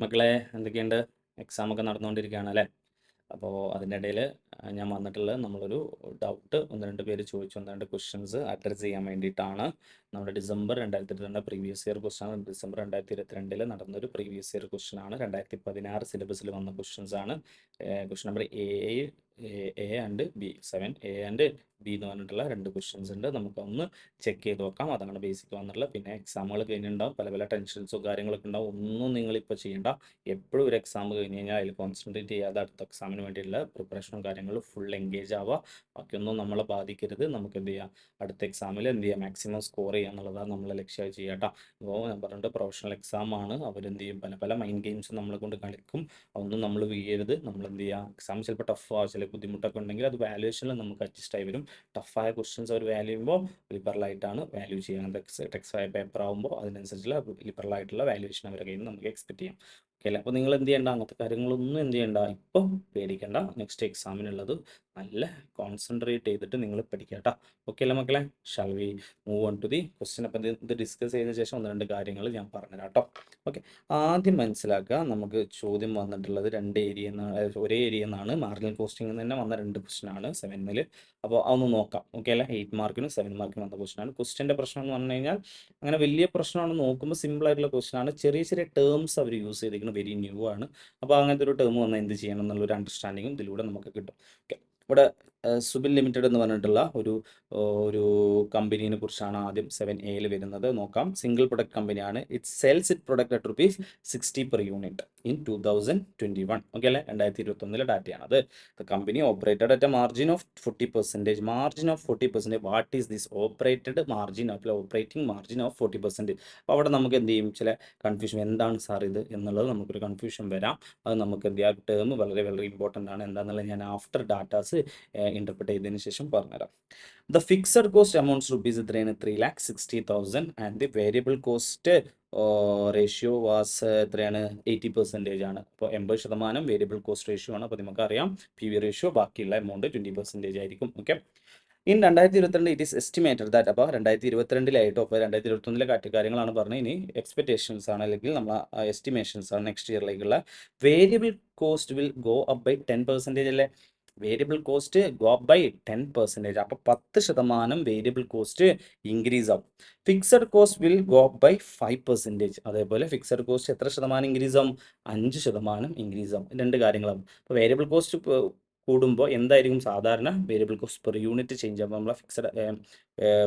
മക്കളെ എന്തൊക്കെയുണ്ട്? എക്സാമൊക്കെ നടന്നുകൊണ്ടിരിക്കുകയാണ് അല്ലേ? അപ്പോൾ അതിൻ്റെ ഇടയിൽ ഞാൻ വന്നിട്ടുള്ളത് നമ്മളൊരു ഡൗട്ട് ഒന്ന് രണ്ട് പേര് ചോദിച്ചു, ഒന്ന് രണ്ട് ക്വസ്റ്റ്യൻസ് അഡ്രസ്സ് ചെയ്യാൻ വേണ്ടിയിട്ടാണ്. നമ്മുടെ ഡിസംബർ 2022 പ്രീവിയസ് ഇയർ ക്വസ്റ്റ്യൻ ആണ്. ഡിസംബർ 2022 നടന്നൊരു പ്രീവിയസ് ഇയർ ക്വസ്റ്റ്യൻ ആണ്. 2016 സിലബസിൽ വന്ന ക്വസ്റ്റ്യൻസ് ആണ്. Question number A and B 7A and B എന്ന് പറഞ്ഞിട്ടുള്ള രണ്ട് ക്വസ്റ്റ്യൻസ് ഉണ്ട്. നമുക്കൊന്ന് ചെക്ക് ചെയ്ത് നോക്കാം. അതാണ് ബേസിക് വന്നിട്ടുള്ളത്. പിന്നെ എക്സാമുകൾ കഴിഞ്ഞിട്ടുണ്ടാവും, പല പല ടെൻഷൻസോ കാര്യങ്ങളൊക്കെ ഉണ്ടാവും. ഒന്നും നിങ്ങളിപ്പോൾ ചെയ്യേണ്ട. എപ്പോഴും ഒരു എക്സാം കഴിഞ്ഞ് കഴിഞ്ഞാൽ അതിൽ കോൺസെൻട്രേറ്റ് ചെയ്യാതെ അടുത്ത എക്സാമിന് വേണ്ടിയുള്ള പ്രിപ്പറേഷനും കാര്യങ്ങളും ഫുൾ എൻഗേജ് ആവുക. ബാക്കിയൊന്നും നമ്മളെ ബാധിക്കരുത്. നമുക്ക് എന്ത് ചെയ്യാം, അടുത്ത എക്സാമിൽ എന്ത് ചെയ്യാം, മാക്സിമം സ്കോർ ചെയ്യുക എന്നുള്ളതാണ് നമ്മളെ ലക്ഷ്യമായി ചെയ്യാട്ടോ. അപ്പോൾ ഞാൻ പറഞ്ഞിട്ട് പ്രൊഫഷണൽ എക്സാം ആണ്. അവരെന്ത് ചെയ്യും, പല പല മൈൻഡ് ഗെയിംസ് നമ്മളെ കൊണ്ട് കളിക്കും. അതൊന്നും നമ്മൾ വീഴരുത്. നമ്മൾ എന്ത് ചെയ്യുക, എക്സാം ചിലപ്പോൾ ടഫ് ചില ബുദ്ധിമുട്ടൊക്കെ ഉണ്ടെങ്കിൽ അത് വാല്യുവേഷനിൽ നമുക്ക് അഡ്ജസ്റ്റ് ആയി വരും. ടഫായ ക്വസ്റ്റ്യൻസ് അവർ വാല്യൂ ചെയ്യുമ്പോൾ ലിബറലായിട്ടാണ് വാല്യൂ ചെയ്യുന്നത്. ടെക്സ്റ്റായ പേപ്പർ ആകുമ്പോൾ അതിനനുസരിച്ചുള്ള ലിബറലായിട്ടുള്ള വാല്യുവേഷൻ അവരുടെ കയ്യിൽ നിന്ന് നമുക്ക് എക്സ്പെക്ട് ചെയ്യാം. ഓക്കെ അല്ലേ? അപ്പോൾ നിങ്ങൾ എന്ത് ചെയ്യേണ്ട, അങ്ങനത്തെ കാര്യങ്ങളൊന്നും എന്ത് ചെയ്യേണ്ട, ഇപ്പം പേടിക്കേണ്ട. നെക്സ്റ്റ് എക്സാമിനുള്ളത് നല്ല കോൺസെൻട്രേറ്റ് ചെയ്തിട്ട് നിങ്ങൾ പഠിക്കുക കേട്ടോ. ഓക്കെ അല്ലേ മക്കളെ? Shall we move on to the question. അപ്പം ഇത് ഡിസ്കസ് ചെയ്തതിന് ശേഷം ഒന്ന് രണ്ട് കാര്യങ്ങൾ ഞാൻ പറഞ്ഞുതരാം കേട്ടോ. ഓക്കെ, ആദ്യം മനസ്സിലാക്കുക, നമുക്ക് ചോദ്യം വന്നിട്ടുള്ളത് രണ്ട് ഏരിയ ഒരേ ഏരിയ എന്നാണ്. മാർജിനൽ കോസ്റ്റിംഗ് തന്നെ വന്ന രണ്ട് ക്വസ്റ്റ്യൻ ആണ് 7ൽ. അപ്പോൾ അതൊന്ന് നോക്കാം. ഓക്കെ അല്ലേ? 8 മാർക്കിനും 7 മാർക്കിനും വന്ന ക്വസ്റ്റ്യൻ ആണ്. ക്വസ്റ്റ്യൻ്റെ പ്രശ്നം എന്ന് പറഞ്ഞു കഴിഞ്ഞാൽ അങ്ങനെ വലിയ പ്രശ്നമാണ്, നോക്കുമ്പോൾ സിമ്പിൾ ആയിട്ടുള്ള ക്വസ്റ്റ്യൻ ആണ്. ചെറിയ ചെറിയ ടേംസ് അവർ യൂസ് ചെയ്തിരിക്കുന്നത് വെരി ന്യൂ ആണ്. അപ്പോൾ അങ്ങനത്തെ ഒരു ടേം വന്നാൽ എന്ത് ചെയ്യണം എന്നുള്ളൊരു അണ്ടർസ്റ്റാൻഡിങ്ങും ഇതിലൂടെ നമുക്ക് കിട്ടും. ഓക്കെ, ഇവിടെ സുബിൻ ലിമിറ്റഡ് എന്ന് പറഞ്ഞിട്ടുള്ള ഒരു കമ്പനീനെ കുറിച്ചാണ് ആദ്യം 7Aയിൽ വരുന്നത്. നോക്കാം. സിംഗിൾ പ്രൊഡക്റ്റ് കമ്പനിയാണ്. It cells it product at ₹60 per unit in 2021. Okay അല്ലേ? 2021 ഡാറ്റയാണ് അത്. The company operated at A margin of 40%. Margin of 40%. What is this operated margin of operating margin of 40%? അപ്പോൾ അവിടെ നമുക്ക് എന്ത് ചെയ്യും, ചില കൺഫ്യൂഷൻ, എന്താണ് സാർ ഇത് എന്നുള്ളത് നമുക്കൊരു കൺഫ്യൂഷൻ വരാം. അത് നമുക്ക് എന്ത് ചെയ്യാം, ടേം വളരെ വളരെ ഇമ്പോർട്ടൻ്റ് ആണ്. എന്താണെന്നുള്ളത് ഞാൻ ആഫ്റ്റർ ഡാറ്റാസ് ഇൻ്റർപ്രറ്റ് ചെയ്തതിന് ശേഷം പറഞ്ഞുതരാം. The fixed cost amounts rupees എത്രയാണ്? 3,60,000 and the variable cost ratio was എത്രയാണ്? 80% ആണ്. അപ്പോൾ 80% വേരിയബിൾ കോസ്റ്റ് റേഷ്യോ ആണ്. അപ്പോൾ നമുക്കറിയാം PV റേഷ്യോ ബാക്കിയുള്ള എമൗണ്ട് 20% ആയിരിക്കും. Okay, in 2022 it is estimated that. അപ്പോൾ 2022 അപ്പോൾ 2021 കാര്യങ്ങളാണ് പറഞ്ഞത്. ഇനി എക്സ്പെക്ടേഷൻസ് ആണ്, അല്ലെങ്കിൽ നമ്മൾ എസ്റ്റിമേഷൻസ് ആണ് നെക്സ്റ്റ് ഇയറിലേക്കുള്ള. Variable cost will go up by 10% അല്ലേ? Variable cost go up by 10%. അപ്പോൾ 10% വേരിയബിൾ കോസ്റ്റ് ഇൻക്രീസ് ആവും. Fixed cost will go up by 5%. അതേപോലെ ഫിക്സഡ് കോസ്റ്റ് എത്ര ശതമാനം ഇൻക്രീസ് ആവും? 5% ഇൻക്രീസ് ആവും. രണ്ട് കാര്യങ്ങളാവും. അപ്പോൾ വേരിയബിൾ കോസ്റ്റ് കൂടുമ്പോൾ എന്തായിരിക്കും സാധാരണ variable cost per unit change ആകുമ്പോൾ, നമ്മളെ fixed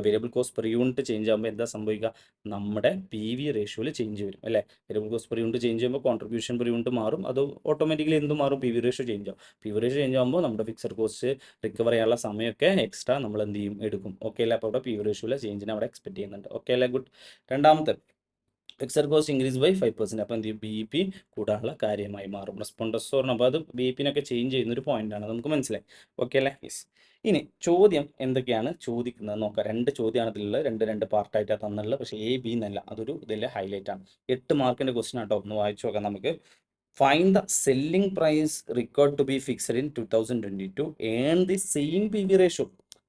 variable cost per unit change ആകുമ്പോൾ എന്താ സംഭവിക്കുക? നമ്മുടെ PV റേഷ്യോയിൽ ചേഞ്ച് വരും അല്ലേ? Variable cost per unit change ചെയ്യുമ്പോൾ കോൺട്രിബ്യൂഷൻ പെർ യൂണിറ്റ് മാറും. അത് ഓട്ടോമാറ്റിക്കലി എന്തും മാറും? PV റേഷ്യോ ചേഞ്ച് ആവും. PV റേഷ്യോ ചേഞ്ച് ആകുമ്പോൾ നമ്മുടെ ഫിക്സഡ് കോസ്റ്റ് റിക്കവർ ചെയ്യാനുള്ള സമയമൊക്കെ എക്സ്ട്രാ നമ്മൾ എന്ത് ചെയ്യും, എടുക്കും. ഓക്കെ അല്ലേ? അപ്പോൾ അവിടെ PV റേഷ്യോയിലെ ചേഞ്ചിനെ അവിടെ എക്സ്പെക്ട് ചെയ്യുന്നുണ്ട്. ഓക്കെ അല്ലേ? ഗുഡ്. രണ്ടാമത്തെ, ഫിക്സഡ് കോസ്റ്റ് ഇൻക്രീസ് ബൈ 5%. അപ്പോൾ എന്ത് ചെയ്യും? BEP കൂടാനുള്ള കാര്യമായി മാറും. റെസ്പോണ്ടസോറിന് അപ്പോൾ അത് BEP-നൊക്കെ ചേഞ്ച് ചെയ്യുന്ന ഒരു പോയിന്റാണ്. നമുക്ക് മനസ്സിലായി. ഓക്കെ അല്ലേ? യെസ്. ഇനി ചോദ്യം എന്തൊക്കെയാണ് ചോദിക്കുന്നത് നോക്കാം. രണ്ട് ചോദ്യമാണ് ഇതിലുള്ളത്. രണ്ട് പാർട്ടായിട്ടാണ് തന്നുള്ളത്. പക്ഷേ A, B എന്നല്ല, അതൊരു ഇതിലെ ഹൈലൈറ്റ് ആണ്. 8 മാർക്കിൻ്റെ ക്വസ്റ്റൻ ആട്ടോ. ഒന്ന് വായിച്ചു നോക്കാം നമുക്ക്. Find the selling price record to be fixed in 2022 earn the same PV ratio.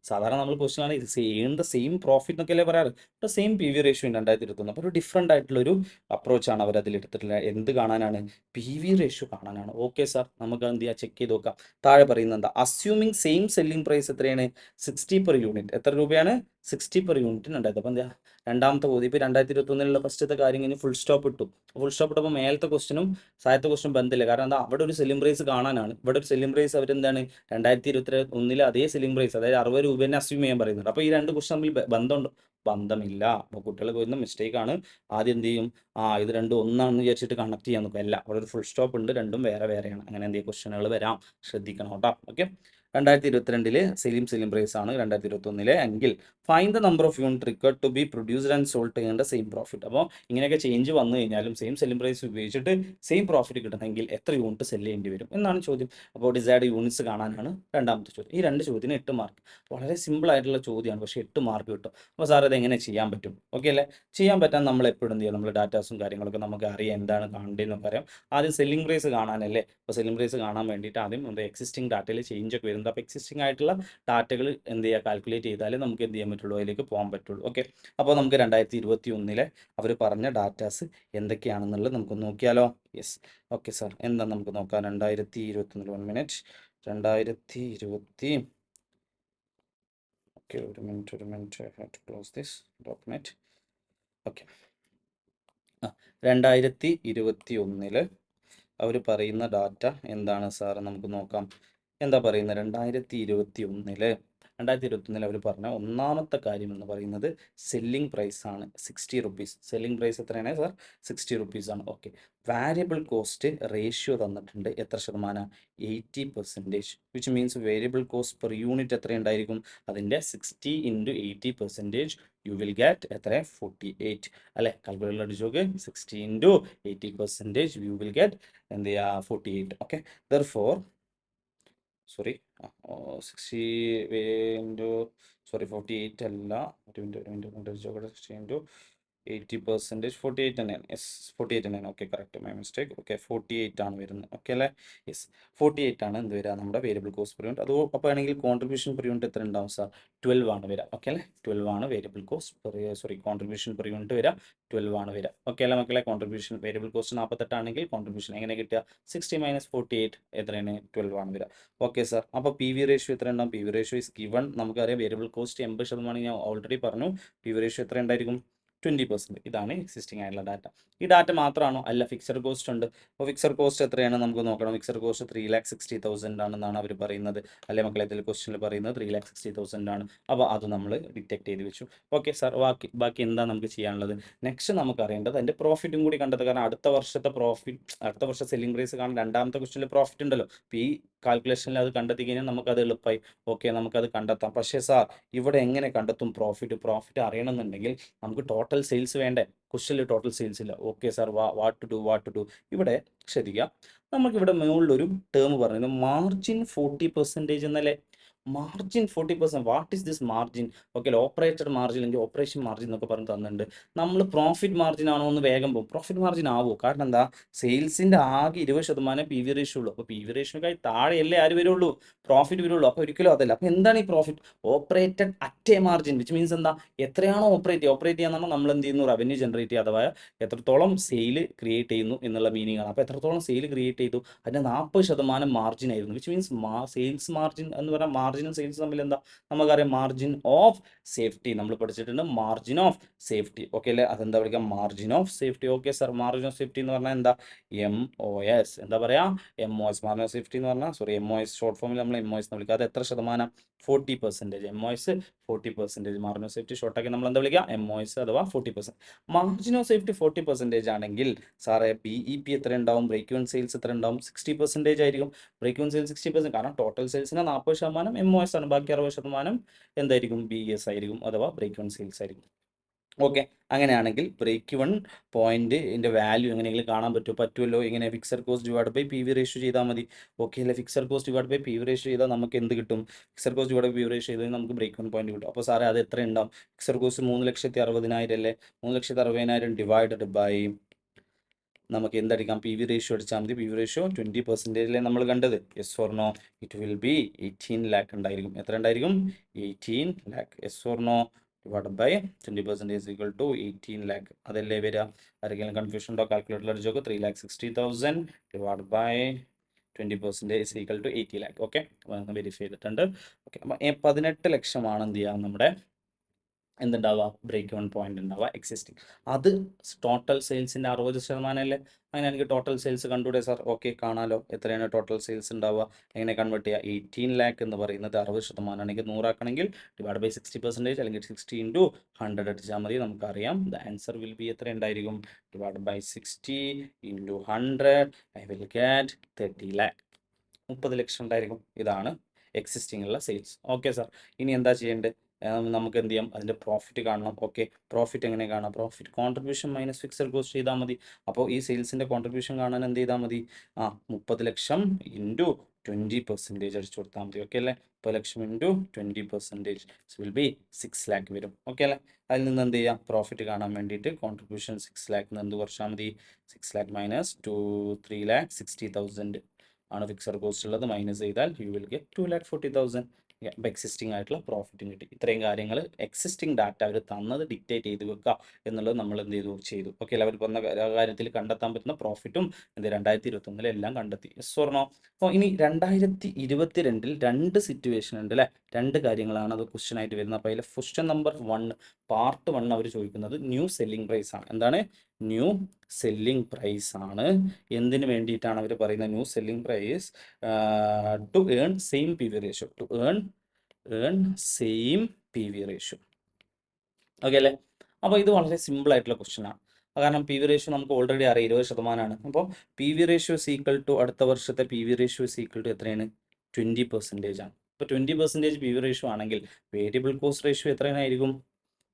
സാധാരണ നമ്മൾ ക്വസ്റ്റൻ ആണ് ഏൺ ദ സെയിം പ്രോഫിറ്റ് എന്നൊക്കെ അല്ലേ പറയാറ്. Same PV ratio 2021. അപ്പോൾ ഒരു ഡിഫറെൻ്റ് ആയിട്ടുള്ളൊരു അപ്രോച്ചാണ് അവർ അതിൽ എടുത്തിട്ടുള്ളത്. എന്ത് കാണാനാണ്? PV റേഷ്യോ കാണാനാണ്. ഓക്കെ സാർ, നമുക്ക് എന്ത് ചെയ്യാം, ചെക്ക് ചെയ്ത് നോക്കാം. താഴെ പറയുന്നത് എന്താ? അസ്യൂമിങ് സെയിം സെല്ലിംഗ് പ്രൈസ് എത്രയാണ്? 60 per unit. എത്ര രൂപയാണ്? 60 per unit. അപ്പോൾ എന്താ രണ്ടാമത്തെ ചോദ്യം? ഇപ്പോൾ 2021 ഫസ്റ്റത്തെ കാര്യം കഴിഞ്ഞ് ഫുൾ സ്റ്റോപ്പ് ഇട്ടു. ഫുൾ സ്റ്റോപ്പ് ഇട്ടപ്പോൾ മേലത്തെ ക്വസ്റ്റനും സായത്തെ ക്വസ്റ്റൻ ബന്ധമില്ല. കാരണം എന്താ, അവിടെ ഒരു സെല്ലിംഗ് പ്രൈസ് കാണാനാണ്. ഇവിടെ ഒരു സെല്ലിംഗ് പ്രൈസ് അവരെന്താണ് 2021 അതേ സെല്ലിംഗ് പ്രൈസ്, അതായത് 60 രൂപ തന്നെ അസ്യൂം ചെയ്യാൻ പറയുന്നുണ്ട്. അപ്പോൾ ഈ രണ്ട് ക്വസ്റ്റൻ തമ്മിൽ ബന്ധമുണ്ടോ? ബന്ധമില്ല. അപ്പോൾ കുട്ടികൾക്ക് വരുന്ന മിസ്റ്റേക്ക് ആണ്. ആദ്യം എന്ത് ചെയ്യും, ഇത് രണ്ടും ഒന്നാണെന്ന് വിചാരിച്ചിട്ട് കണക്ട് ചെയ്യാൻ നോക്കുക. അല്ല, അവിടെ ഒരു ഫുൾ സ്റ്റോപ്പ് ഉണ്ട്, രണ്ടും വേറെ വേറെയാണ്. അങ്ങനെ എന്തെങ്കിലും ക്വസ്റ്റനുകൾ വരാം, ശ്രദ്ധിക്കണം കേട്ടോ. ഓക്കെ, 2022 സെയിം പ്രൈസ് ആണ് 2021 എങ്കിൽ find the number of unit required to be produced and sold ചെയ്യേണ്ട സെയിം പ്രോഫിറ്റ്. അപ്പോൾ ഇങ്ങനെയൊക്കെ ചേഞ്ച് വന്നു കഴിഞ്ഞാലും സെയിം സെല്ലിംഗ് പ്രൈസ് ഉപയോഗിച്ചിട്ട് സെയിം പ്രോഫിറ്റ് കിട്ടണമെങ്കിൽ എത്ര യൂണിറ്റ് സെല്ല് ചെയ്യേണ്ടി വരും എന്നാണ് ചോദ്യം. അപ്പോൾ ഡിസൈഡ് യൂണിറ്റ്സ് കാണാനാണ് രണ്ടാമത്തെ ചോദ്യം. ഈ രണ്ട് ചോദ്യത്തിന് 8 മാർക്ക്. വളരെ സിമ്പിൾ ആയിട്ടുള്ള ചോദ്യമാണ്, പക്ഷേ 8 മാർക്ക് കിട്ടും. അപ്പോൾ സാർ അത് എങ്ങനെ ചെയ്യാൻ പറ്റും? ഓക്കെ അല്ലേ? ചെയ്യാൻ പറ്റാൻ നമ്മൾ എപ്പോഴും എന്ത് ചെയ്യാം, നമ്മൾ ഡാറ്റാസും കാര്യങ്ങളൊക്കെ നമുക്ക് അറിയാം, എന്താണ് കാണേണ്ടതെന്നൊക്കെ അറിയാം. ആദ്യം സെല്ലിംഗ് പ്രൈസ് കാണാനല്ലേ? അപ്പോൾ സെല്ലിംഗ് പ്രൈസ് കാണാൻ വേണ്ടിയിട്ട് ആദ്യം നമ്മുടെ എക്സിസ്റ്റിംഗ് ഡാറ്റയിൽ ചേഞ്ച് ഒക്കെ വരുന്നുണ്ട് പറയുന്നത്. അപ്പോൾ എക്സിസ്റ്റിംഗ് ആയിട്ടുള്ള ഡാറ്റകൾ എന്ത് ചെയ്യുക, കാൽക്കുലേറ്റ് ചെയ്താലേ നമുക്ക് എന്ത് ചെയ്യാൻ പറ്റുള്ളൂ, അതിലേക്ക് പോകാൻ പറ്റുള്ളൂ. ഓക്കെ, അപ്പോൾ നമുക്ക് 2021 അവർ പറഞ്ഞ ഡാറ്റാസ് എന്തൊക്കെയാണെന്നുള്ളത് നമുക്ക് നോക്കിയാലോ. യെസ്, ഓക്കെ സാർ, എന്താ നമുക്ക് നോക്കാം. 2021 1 മിനിറ്റ് 2020 ഓക്കെ, ഒരു minute I have to close this document. Okay, 2021 അവർ പറയുന്ന ഡാറ്റ എന്താണ് സാർ നമുക്ക് നോക്കാം. എന്താ പറയുന്നത് 2021 അവർ പറഞ്ഞ ഒന്നാമത്തെ കാര്യം എന്ന് പറയുന്നത് സെല്ലിംഗ് പ്രൈസ് ആണ് 60 റുപ്പീസ്. സെല്ലിംഗ് പ്രൈസ് എത്രയാണ് സാർ? 60 റുപ്പീസ് ആണ്. ഓക്കെ, വാരിയബിൾ കോസ്റ്റ് റേഷ്യോ തന്നിട്ടുണ്ട്, എത്ര ശതമാനം? 80%, which means variable cost per unit എത്ര ഉണ്ടായിരിക്കും? അതിൻ്റെ 60 × 80% യു വിൽ ഗെറ്റ് എത്ര? 48 അല്ലെ? കാൽക്കുലേറ്റർ അടിച്ചു നോക്ക്. 60 × 80% യു വിൽ ഗെറ്റ് എന്ത് ചെയ്യുക? 48. ഓക്കെ, ദർഫോർ സോറി 60 into 48 അല്ല, 60 × 80%, 48 തന്നെയാണ്. യെസ്, 48 തന്നെയാണ്. Okay, correct, my mistake. Okay, 48 ആണ് വരുന്നത്. ഓക്കെ അല്ലേ? യെസ്, 48 ആണ് എന്ത് വരിക, നമ്മുടെ വേരിയബിൾ കോസ്റ്റ് പെർ യൂണിറ്റ്. അത് അപ്പോൾ ആണെങ്കിൽ കോൺട്രിബ്യൂഷൻ പെർ യൂണിറ്റ് എത്ര ഉണ്ടാവും സാർ? 12 ആണ് വരിക. ഓക്കെ അല്ലേ? 12 ആണ് variable cost contribution per unit വരിക 12 ആണ് വരിക. ഓക്കെ അല്ലേ മക്കളെ? കോൺട്രിബ്യൂഷൻ വേരിയബിൾ കോസ്റ്റ് 48 ആണെങ്കിൽ കോൺട്രിബ്യൂഷൻ എങ്ങനെ കിട്ടുക? 60 - 48 എത്രയാണ്? 12 ആണ് വരിക. ഓക്കെ സാർ, അപ്പോൾ പി വി റേഷ്യോ എത്ര ഉണ്ടാവും? P V ratio is given. നമുക്കറിയാം വേരിയബിൾ കോസ്റ്റ് 80% ഞാൻ ഓൾറെഡി പറഞ്ഞു. പി വി റേഷ്യോ എത്ര ഉണ്ടായിരിക്കും? 20%. ഇതാണ് എക്സിസ്റ്റിംഗ് ആയിട്ടുള്ള ഡാറ്റ. ഈ ഡാറ്റ മാത്രമാണോ? അല്ല, ഫിക്സഡ് കോസ്റ്റ് ഉണ്ട്. അപ്പോൾ ഫിക്സഡ് കോസ്റ്റ് എത്രയാണ് നമുക്ക് നോക്കണം. ഫിക്സഡ് കോസ്റ്റ് 3,60,000 ആണെന്നാണ് അവർ പറയുന്നത്. അല്ലെ മക്കളെ? ഇതിൽ ക്വസ്റ്റ്യനിൽ പറയുന്നത് 3,60,000 ആണ്. അപ്പോൾ അത് നമ്മൾ ഡിറ്റക്ട് ചെയ്ത് വെച്ചു. ഓക്കെ സാർ, ബാക്കി എന്താ നമുക്ക് ചെയ്യാനുള്ളത്? നെക്സ്റ്റ് നമുക്ക് അറിയേണ്ടത് അതിൻ്റെ പ്രോഫിറ്റും കൂടി കണ്ടെത്തുക. കാരണം അടുത്ത വർഷത്തെ അടുത്ത വർഷം സെല്ലിംഗ് പ്രൈസ് കാണാൻ രണ്ടാമത്തെ ക്വസ്റ്റ്യനിൽ പ്രോഫിറ്റ് ഉണ്ടല്ലോ. അപ്പോൾ ഈ കാൽക്കുലേഷനിൽ അത് കണ്ടെത്തി കഴിഞ്ഞാൽ നമുക്കത് എളുപ്പമായി. ഓക്കെ, നമുക്കത് കണ്ടെത്താം. പക്ഷേ സാർ, ഇവിടെ എങ്ങനെ കണ്ടെത്തും പ്രോഫിറ്റ് അറിയണമെന്നുണ്ടെങ്കിൽ നമുക്ക് ടോട്ടൽ സെയിൽസ് വേണ്ടേ? ക്വസ്റ്റ്യനിൽ ടോട്ടൽ സെയിൽസ് ഇല്ല. Okay sir, what to do. ഇവിടെ ശ്രദ്ധിക്കുക, നമുക്കിവിടെ മുകളിലൊരു ടേം പറയുന്നത് മാർജിൻ 40% എന്നല്ലേ? Margin 40%. What is this margin? Okay, operated margin അല്ലെങ്കിൽ ഓപ്പറേഷൻ മാർജിൻ എന്നൊക്കെ പറഞ്ഞ് തന്നിട്ടുണ്ട്. നമ്മൾ പ്രോഫിറ്റ് മാർജിൻ ആണോ എന്ന് വേഗം പോകും. പ്രോഫിറ്റ് മാർജിൻ ആവുമോ? കാരണം എന്താ? സെയിൽസിൻ്റെ ആകെ 20% പി വി റേഷ്യോ ഉള്ളൂ. അപ്പോൾ പി വി റേഷ്യോക്കായി താഴെയല്ലേ ആര് വരുള്ളൂ? പ്രോഫിറ്റ് വരുള്ളൂ. അപ്പോൾ ഒരിക്കലും അതല്ല. അപ്പോൾ എന്താണ് ഈ profit? Operated at A margin, which means എന്താ? എത്രയാണോ ഓപ്പറേറ്റ് ചെയ്യാന്ന് നമ്മൾ എന്ത് ചെയ്യുന്നു? റവന്യൂ ജനറേറ്റ് ചെയ്യുക, അഥവാ എത്രത്തോളം സെയിൽ ക്രിയേറ്റ് ചെയ്യുന്നു എന്നുള്ള മീനിങ് ആണ്. അപ്പോൾ എത്രത്തോളം സെയിൽ ക്രിയേറ്റ് ചെയ്തു, അതിൻ്റെ 40% മാർജിൻ ആയിരുന്നു. വിച്ച് മീൻസ് സെയിൽസ് മാർജിൻ എന്ന് പറഞ്ഞാൽ മാർജിനും സെയിൽസ് തമ്മിൽ എന്താ? നമുക്കറിയാം മാർജിൻ ഓഫ് സേഫ്റ്റി നമ്മൾ പഠിച്ചിട്ടുണ്ട്. Margin of safety. ഓക്കെ അല്ലേ? അതെന്താ വിളിക്കുക? Margin of safety. Okay sir, margin of safety എന്ന് പറഞ്ഞാൽ എന്താ? MOS. എന്താ പറയാ? MOS. മാർജിൻ ഓഫ് സേഫ്റ്റി എന്ന് പറഞ്ഞാൽ MOS ഷോർട്ട് ഫോമിൽ നമ്മൾ MOS എന്ന് വിളിക്കുക. അത് എത്ര ശതമാനം? 40%. MOS 40%. മാർജിൻ ഓഫ് സേഫ്റ്റി ഷോർട്ടാക്കി നമ്മൾ എന്താ വിളിക്കുക? MOS അഥവാ 40%. മാർജിൻ ഓഫ് സേഫ്റ്റി 40% ആണെങ്കിൽ സാറേ BEP എത്ര ഉണ്ടാവും? ബ്രേക്ക് ഈവൻ സെയിൽസ് എത്ര ഉണ്ടാവും? 60% ആയിരിക്കും. Break even sales 60%. കാരണം ടോട്ടൽ സെയിൽസിന് 40% MOS ആണ്, ബാക്കി 60% എന്തായിരിക്കും? BES ആയിരിക്കും, അഥവാ ബ്രേക്ക് ഈവൻ സെയിൽസ് ആയിരിക്കും. ഓക്കെ, അങ്ങനെയാണെങ്കിൽ ബ്രേക്ക് ഇവൺ പോയിന്റിൻ്റെ വാല്യൂ എങ്ങനെയെങ്കിലും കാണാൻ പറ്റുമല്ലോ. എങ്ങനെ? Fixed cost divide by P V ratio ചെയ്താൽ മതി. ഓക്കെ അല്ലേ? Fixed cost divide by P V ratio ചെയ്താൽ നമുക്ക് എന്ത് കിട്ടും? Fixed cost divide by P V ratio ചെയ്താൽ നമുക്ക് ബ്രേക്ക് ഇവൺ പോയിന്റ് കിട്ടും. അപ്പോൾ സാറേ അത് എത്ര ഉണ്ടാവും? ഫിക്സഡ് കോസ്റ്റ് 3,60,000 അല്ലേ? 3,60,000 ഡിവൈഡഡ് ബൈ നമുക്ക് എന്തടിക്കാം? പി വി റേഷ്യോ അടിച്ചാൽ മതി. പി വി റേഷ്യോ 20% അല്ലേ നമ്മൾ കണ്ടത്? Yes or no? It will be 18 lakh ഉണ്ടായിരിക്കും. എത്ര ഉണ്ടായിരിക്കും? 18 lakh. Yes or no? Divide by 20% equal to 18 lakh. അതല്ലേ വരിക? ആരെങ്കിലും കൺഫ്യൂഷൻ ഉണ്ടോ? കാൽക്കുലേറ്ററിൽ അടിച്ച് നോക്ക്. 3,60,000 divide by 20% is equal to 80 lakh. Okay, verify ചെയ്തിട്ടുണ്ട്. ഓക്കെ, അപ്പോൾ 18 ലക്ഷമാണ് എന്ത് ചെയ്യുക? നമ്മുടെ എന്തുണ്ടാവുക? ബ്രേക്ക് ഇവൺ പോയിന്റ് ഉണ്ടാവുക എക്സിസ്റ്റിംഗ്. അത് ടോട്ടൽ സെയിൽസിൻ്റെ 60% അല്ലേ? അങ്ങനെയാണെങ്കിൽ ടോട്ടൽ സെയിൽസ് കണ്ടുകൂടെ സാർ? ഓക്കെ, കാണാലോ. എത്രയാണ് ടോട്ടൽ സെയിൽസ് ഉണ്ടാവുക? എങ്ങനെ കൺവേർട്ട് ചെയ്യുക? 18 lakh എന്ന് പറയുന്നത് 60% ആണെങ്കിൽ 100 ആക്കണമെങ്കിൽ ഡിവൈഡ് ബൈ 60% അല്ലെങ്കിൽ 60 × 100 അടിച്ചാൽ മതി. നമുക്കറിയാം ദ ആൻസർ വിൽ ബി എത്ര ഉണ്ടായിരിക്കും? Divide by 60 × 100 I will get 30 lakh. 30 ലക്ഷം ഉണ്ടായിരിക്കും. ഇതാണ് എക്സിസ്റ്റിംഗ് ഉള്ള സെയിൽസ്. ഓക്കെ സാർ, ഇനി എന്താ ചെയ്യേണ്ടത്? നമുക്ക് എന്ത് ചെയ്യാം? അതിൻ്റെ പ്രോഫിറ്റ് കാണണം. ഓക്കെ, പ്രോഫിറ്റ് എങ്ങനെ കാണാം? Profit contribution minus fixed cost ചെയ്താൽ മതി. അപ്പോൾ ഈ സെയിൽസിൻ്റെ കോൺട്രിബ്യൂഷൻ കാണാൻ എന്ത് ചെയ്താൽ മതി? 30 ലക്ഷം ഇൻറ്റു 20% അടിച്ചു കൊടുത്താൽ മതി. ഓക്കെ അല്ലേ? 30 ലക്ഷം ഇൻറ്റു 20% വിൽ ബി 6 lakh വരും. ഓക്കെ അല്ലേ? അതിൽ നിന്ന് എന്ത് ചെയ്യാം? പ്രോഫിറ്റ് കാണാൻ വേണ്ടിയിട്ട് കോൺട്രിബ്യൂഷൻ 6 lakh എന്ത് കുറച്ചാൽ മതി? 6 lakh - 3,60,000 ആണ് ഫിക്സഡ് കോസ്റ്റ് ഉള്ളത്. മൈനസ് ചെയ്താൽ യു വിൽ ഗെറ്റ് 2,40,000. അപ്പോൾ എക്സിസ്റ്റിംഗ് ആയിട്ടുള്ള പ്രോഫിറ്റും കിട്ടി. ഇത്രയും കാര്യങ്ങൾ എക്സിസ്റ്റിംഗ് ഡാറ്റ അവർ തന്നത് ഡിക്റ്റേറ്റ് ചെയ്ത് വെക്കുക എന്നുള്ളത് നമ്മൾ എന്ത് ചെയ്തു. ഓക്കെ, അവർ പറഞ്ഞ കാര്യത്തിൽ കണ്ടെത്താൻ പറ്റുന്ന പ്രോഫിറ്റും 2021 എല്ലാം കണ്ടെത്തി. Yes or no? അപ്പോൾ ഇനി 2022 രണ്ട് സിറ്റുവേഷൻ ഉണ്ട് അല്ലേ, രണ്ട് കാര്യങ്ങളാണ് അത് ക്വസ്റ്റ്യൻ ആയിട്ട് വരുന്നത്. അപ്പോൾ അതിൽ ക്വസ്റ്റ്യൻ നമ്പർ 1 പാർട്ട് 1 അവർ ചോദിക്കുന്നത് ന്യൂ സെല്ലിംഗ് പ്രൈസ് ആണ്. എന്താണ് ന്യൂ സെല്ലിംഗ് പ്രൈസ് ആണ്. എന്തിനു വേണ്ടിയിട്ടാണ് അവർ പറയുന്നത് new selling price? To earn same P V ratio, to earn same P V ratio. Okay അല്ലേ? അപ്പോൾ ഇത് വളരെ സിമ്പിൾ ആയിട്ടുള്ള ക്വസ്റ്റ്യൻ ആണ്. കാരണം പി വി റേഷ്യോ നമുക്ക് ഓൾറെഡി അറിയാം 20%. അപ്പോൾ P V ratio is equal to അടുത്ത വർഷത്തെ P V ratio is equal to എത്രയാണ്? 20% ആണ്. ഇപ്പോൾ 20% പി വി റേഷ്യോ ആണെങ്കിൽ വേരിയബിൾ കോസ്റ്റ് റേഷ്യോ എത്രയായിരിക്കും?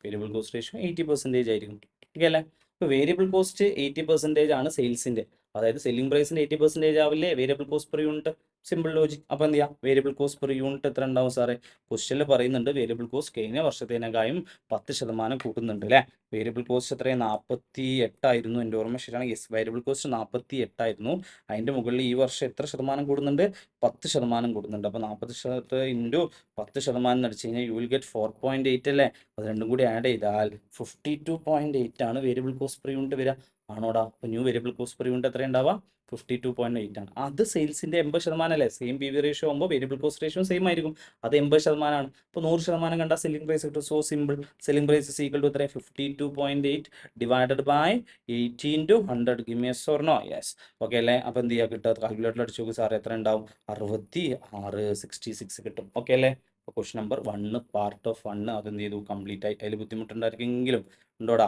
വേരിയബിൾ കോസ്റ്റ് റേഷ്യോ 80% ആയിരിക്കും. ഓക്കെ അല്ലേ? ഇപ്പോൾ വേരിയബിൾ കോസ്റ്റ് 80% ആണ് സെയിൽസിൻ്റെ, അതായത് സെല്ലിംഗ് പ്രൈസിൻ്റെ 80% ആവില്ലേ variable cost per unit? Simple logic. അപ്പോൾ എന്ത് ചെയ്യാം? വേരിയബിൾ കോസ്റ്റ് പെർ യൂണിറ്റ് എത്ര ഉണ്ടാവും സാറേ? ക്വസ്റ്റ്യനിൽ പറയുന്നുണ്ട് വേരിയബിൾ കോസ്റ്റ് കഴിഞ്ഞ വർഷത്തേനേക്കാളും 10% കൂടുന്നുണ്ട് അല്ലേ? വേരിയബിൾ കോസ്റ്റ് എത്രയാണ്? 48 ആയിരുന്നു, എൻ്റെ ഓർമ്മ ശരിയാണ്. യെസ്, വേരിയബിൾ കോസ്റ്റ് 48 ആയിരുന്നു. അതിൻ്റെ മുകളിൽ ഈ വർഷം എത്ര ശതമാനം കൂടുന്നുണ്ട്? 10% കൂടുന്നുണ്ട്. അപ്പോൾ 40% ഇൻറ്റു 10% അടിച്ചു കഴിഞ്ഞാൽ യു വിൽ ഗെറ്റ് 4.8 അല്ലേ? അത് രണ്ടും കൂടി ആഡ് ചെയ്താൽ 52.8 ആണ് വേരിയബിൾ കോസ്റ്റ് പെർ യൂണിറ്റ് വരിക. ആണോടാ? അപ്പോൾ new variable cost per unit എത്ര ഉണ്ടാവുക? 52.8 ആണ്. അത് സെയിൽസിൻ്റെ 80% അല്ലേ? സെയിം പി വി റേഷ്യോ ആകുമ്പോൾ വേരിയബിൾ കോസ്റ്റ് റേഷ്യോ സെയിം ആയിരിക്കും. അത് 80% ആണ്. അപ്പോൾ 100% കണ്ടാൽ സെല്ലിംഗ് പ്രൈസ് കിട്ടും. So simple. Selling price is equal to എത്ര? 52.8 divided by 80 into 100. Give me yes or no? Yes. Okay അല്ലേ? അപ്പോൾ എന്ത് ചെയ്യുക? കിട്ടുക കാൽക്കുലേറ്റർ അടിച്ചു നോക്കും സാർ, എത്ര ഉണ്ടാവും? 66 കിട്ടും. ഓക്കെ അല്ലേ? അപ്പോൾ ക്വസ്റ്റ്യൻ നമ്പർ 1 പാർട്ട് ഓഫ് 1 അത് എന്ത് ചെയ്തു? കംപ്ലീറ്റ് ആയി. അതിൽ ബുദ്ധിമുട്ടുണ്ടായിരിക്കെങ്കിലും ഉണ്ടോടാ?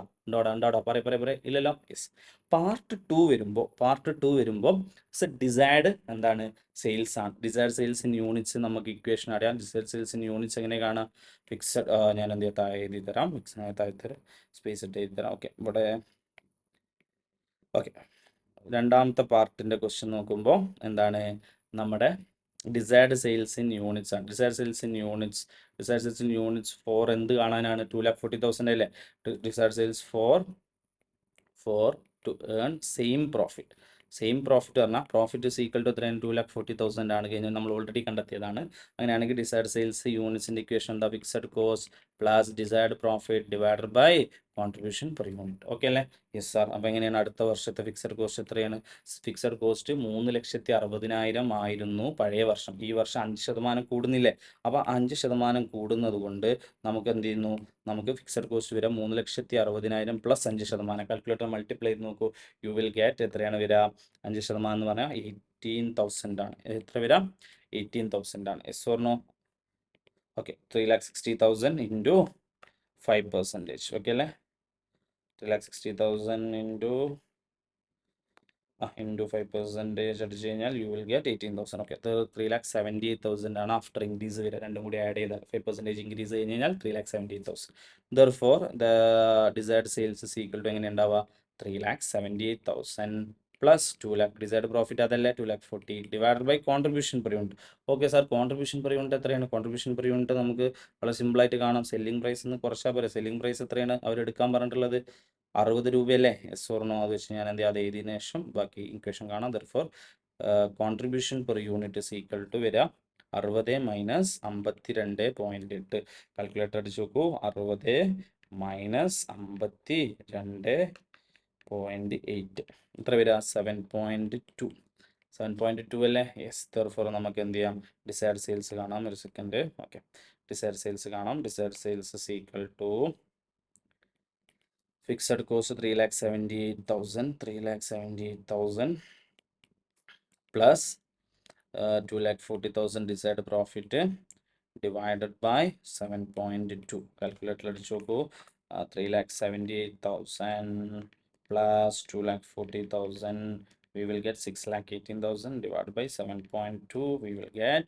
പറയ ഇല്ലല്ലോ? യെസ്. പാർട്ട് 2 വരുമ്പോൾ ഡിസൈഡ് എന്താണ്? സെയിൽസ് ആണ്. ഡിസൈഡ് സെയിൽസ് ഇൻ യൂണിറ്റ്സ് നമുക്ക് ഇക്വേഷൻ അറിയാം. ഡിസൈഡ് സെയിൽസ് ഇൻ യൂണിറ്റ്സ് എങ്ങനെ കാണാം? ഫിക്സഡ് ഞാൻ എന്ത് ചെയ്യാം? താഴെ എഴുതി തരാം. താഴെ സ്പേസ് ഇട്ട് എഴുതി തരാം. ഓക്കെ, ഇവിടെ ഓക്കെ. രണ്ടാമത്തെ പാർട്ടിൻ്റെ ക്വസ്റ്റ്യൻ നോക്കുമ്പോൾ എന്താണ്? നമ്മുടെ ഡിസൈഡ് സെയിൽസ് ഇൻ യൂണിറ്റ്സ് ആണ്. Desired sales in units for എന്ത് കാണാനാണ്? 2,40,000 അല്ലേ? Desired sales for to earn same profit പറഞ്ഞാൽ പ്രോഫിറ്റ് is equal to എത്രയാണ്? 2,40,000 ആണ്. കഴിഞ്ഞാൽ നമ്മൾ ഓൾറെഡി കണ്ടെത്തിയതാണ്. അങ്ങനെയാണെങ്കിൽ ഡിസൈഡ് സെയിൽസ് യൂണിറ്റ്സിൻ്റെ ഇക്വേഷൻ എന്താ? Fixed cost plus decide profit divided by contribution per unit. Okay അല്ലേ? Yes sir. അപ്പോൾ എങ്ങനെയാണ് അടുത്ത വർഷത്തെ ഫിക്സഡ് കോസ്റ്റ് എത്രയാണ്? ഫിക്സഡ് കോസ്റ്റ് 3,60,60,000 ആയിരുന്നു പഴയ വർഷം. ഈ വർഷം 5% കൂടുന്നില്ലേ? അപ്പോൾ 5% കൂടുന്നത് കൊണ്ട് നമുക്ക് എന്ത് ചെയ്യുന്നു? നമുക്ക് ഫിക്സഡ് കോസ്റ്റ് വരിക 3,60,60,000 പ്ലസ് 5%. കാൽക്കുലേറ്റർ മൾട്ടിപ്ലൈ ചെയ്ത് നോക്കൂ. യു വിൽ ഗെറ്റ് എത്രയാണ് വരിക? 5% എന്ന് പറഞ്ഞാൽ 18,000 ആണ്. എത്ര വരിക? 18,000 ആണ്. Yes or no? Okay, 3,60,000 into 5%. Okay അല്ലേ? 3,60,000 ഇൻറ്റു 5% അടിച്ചു കഴിഞ്ഞാൽ യു വിൽ ഗെറ്റ് 18,000. ഓക്കെ, 3,78,000 ആണ് ആഫ്റ്റർ ഇൻക്രീസ് വരിക. രണ്ടും കൂടി ആഡ് ചെയ്താൽ 5% ഇൻക്രീസ് കഴിഞ്ഞ് കഴിഞ്ഞാൽ 3,78,000. Therefore the desired sales is equal to എങ്ങനെ ഉണ്ടാവുക? 3,78,000 പ്ലസ് 2 lakh ഡിസൈർഡ് പ്രോഫിറ്റ് അതല്ലേ? 2,40,000 divided by contribution per unit. Okay sir, contribution per unit എത്രയാണ്? കോൺട്രിബ്യൂഷൻ പെർ യൂണിറ്റ് നമുക്ക് വളരെ സിമ്പിളായിട്ട് കാണാം. സെല്ലിംഗ് പ്രൈസ് എന്ന് കുറച്ചാൽ പോരെ. സെല്ലിംഗ് പ്രൈസ് എത്രയാണ് അവരെടുക്കാൻ പറഞ്ഞിട്ടുള്ളത്? 60 രൂപയല്ലേ? Yes or no? അത് വെച്ച് ഞാൻ എന്ത് ചെയ്യാതെ എഴുതിയതിനു ശേഷം ബാക്കി ഇക്വേഷൻ കാണാം. Therefore contribution per unit is equal to വരിക 60 മൈനസ് 52.8. കാൽക്കുലേറ്റർ അടിച്ച് നോക്കൂ. 60 മൈനസ് 52.8 എത്ര വരിക? 7.2. 7.2 അല്ലേ? യെസ്. ദെർഫോർ നമുക്ക് എന്ത് ചെയ്യാം? ഡിസൈർഡ് സെയിൽസ് കാണാം. ഒരു സെക്കൻഡ്. ഓക്കെ, ഡിസൈർഡ് സെയിൽസ് കാണാം. Desired sales is equal to fixed cost 3,78,000 plus 2,40,000 desired profit divided by 7.2. Calculator അടിച്ചു നോക്കൂ. 3,78,000 plus 2,40,000 we will get 6,18,000 divided by 7.2. we will get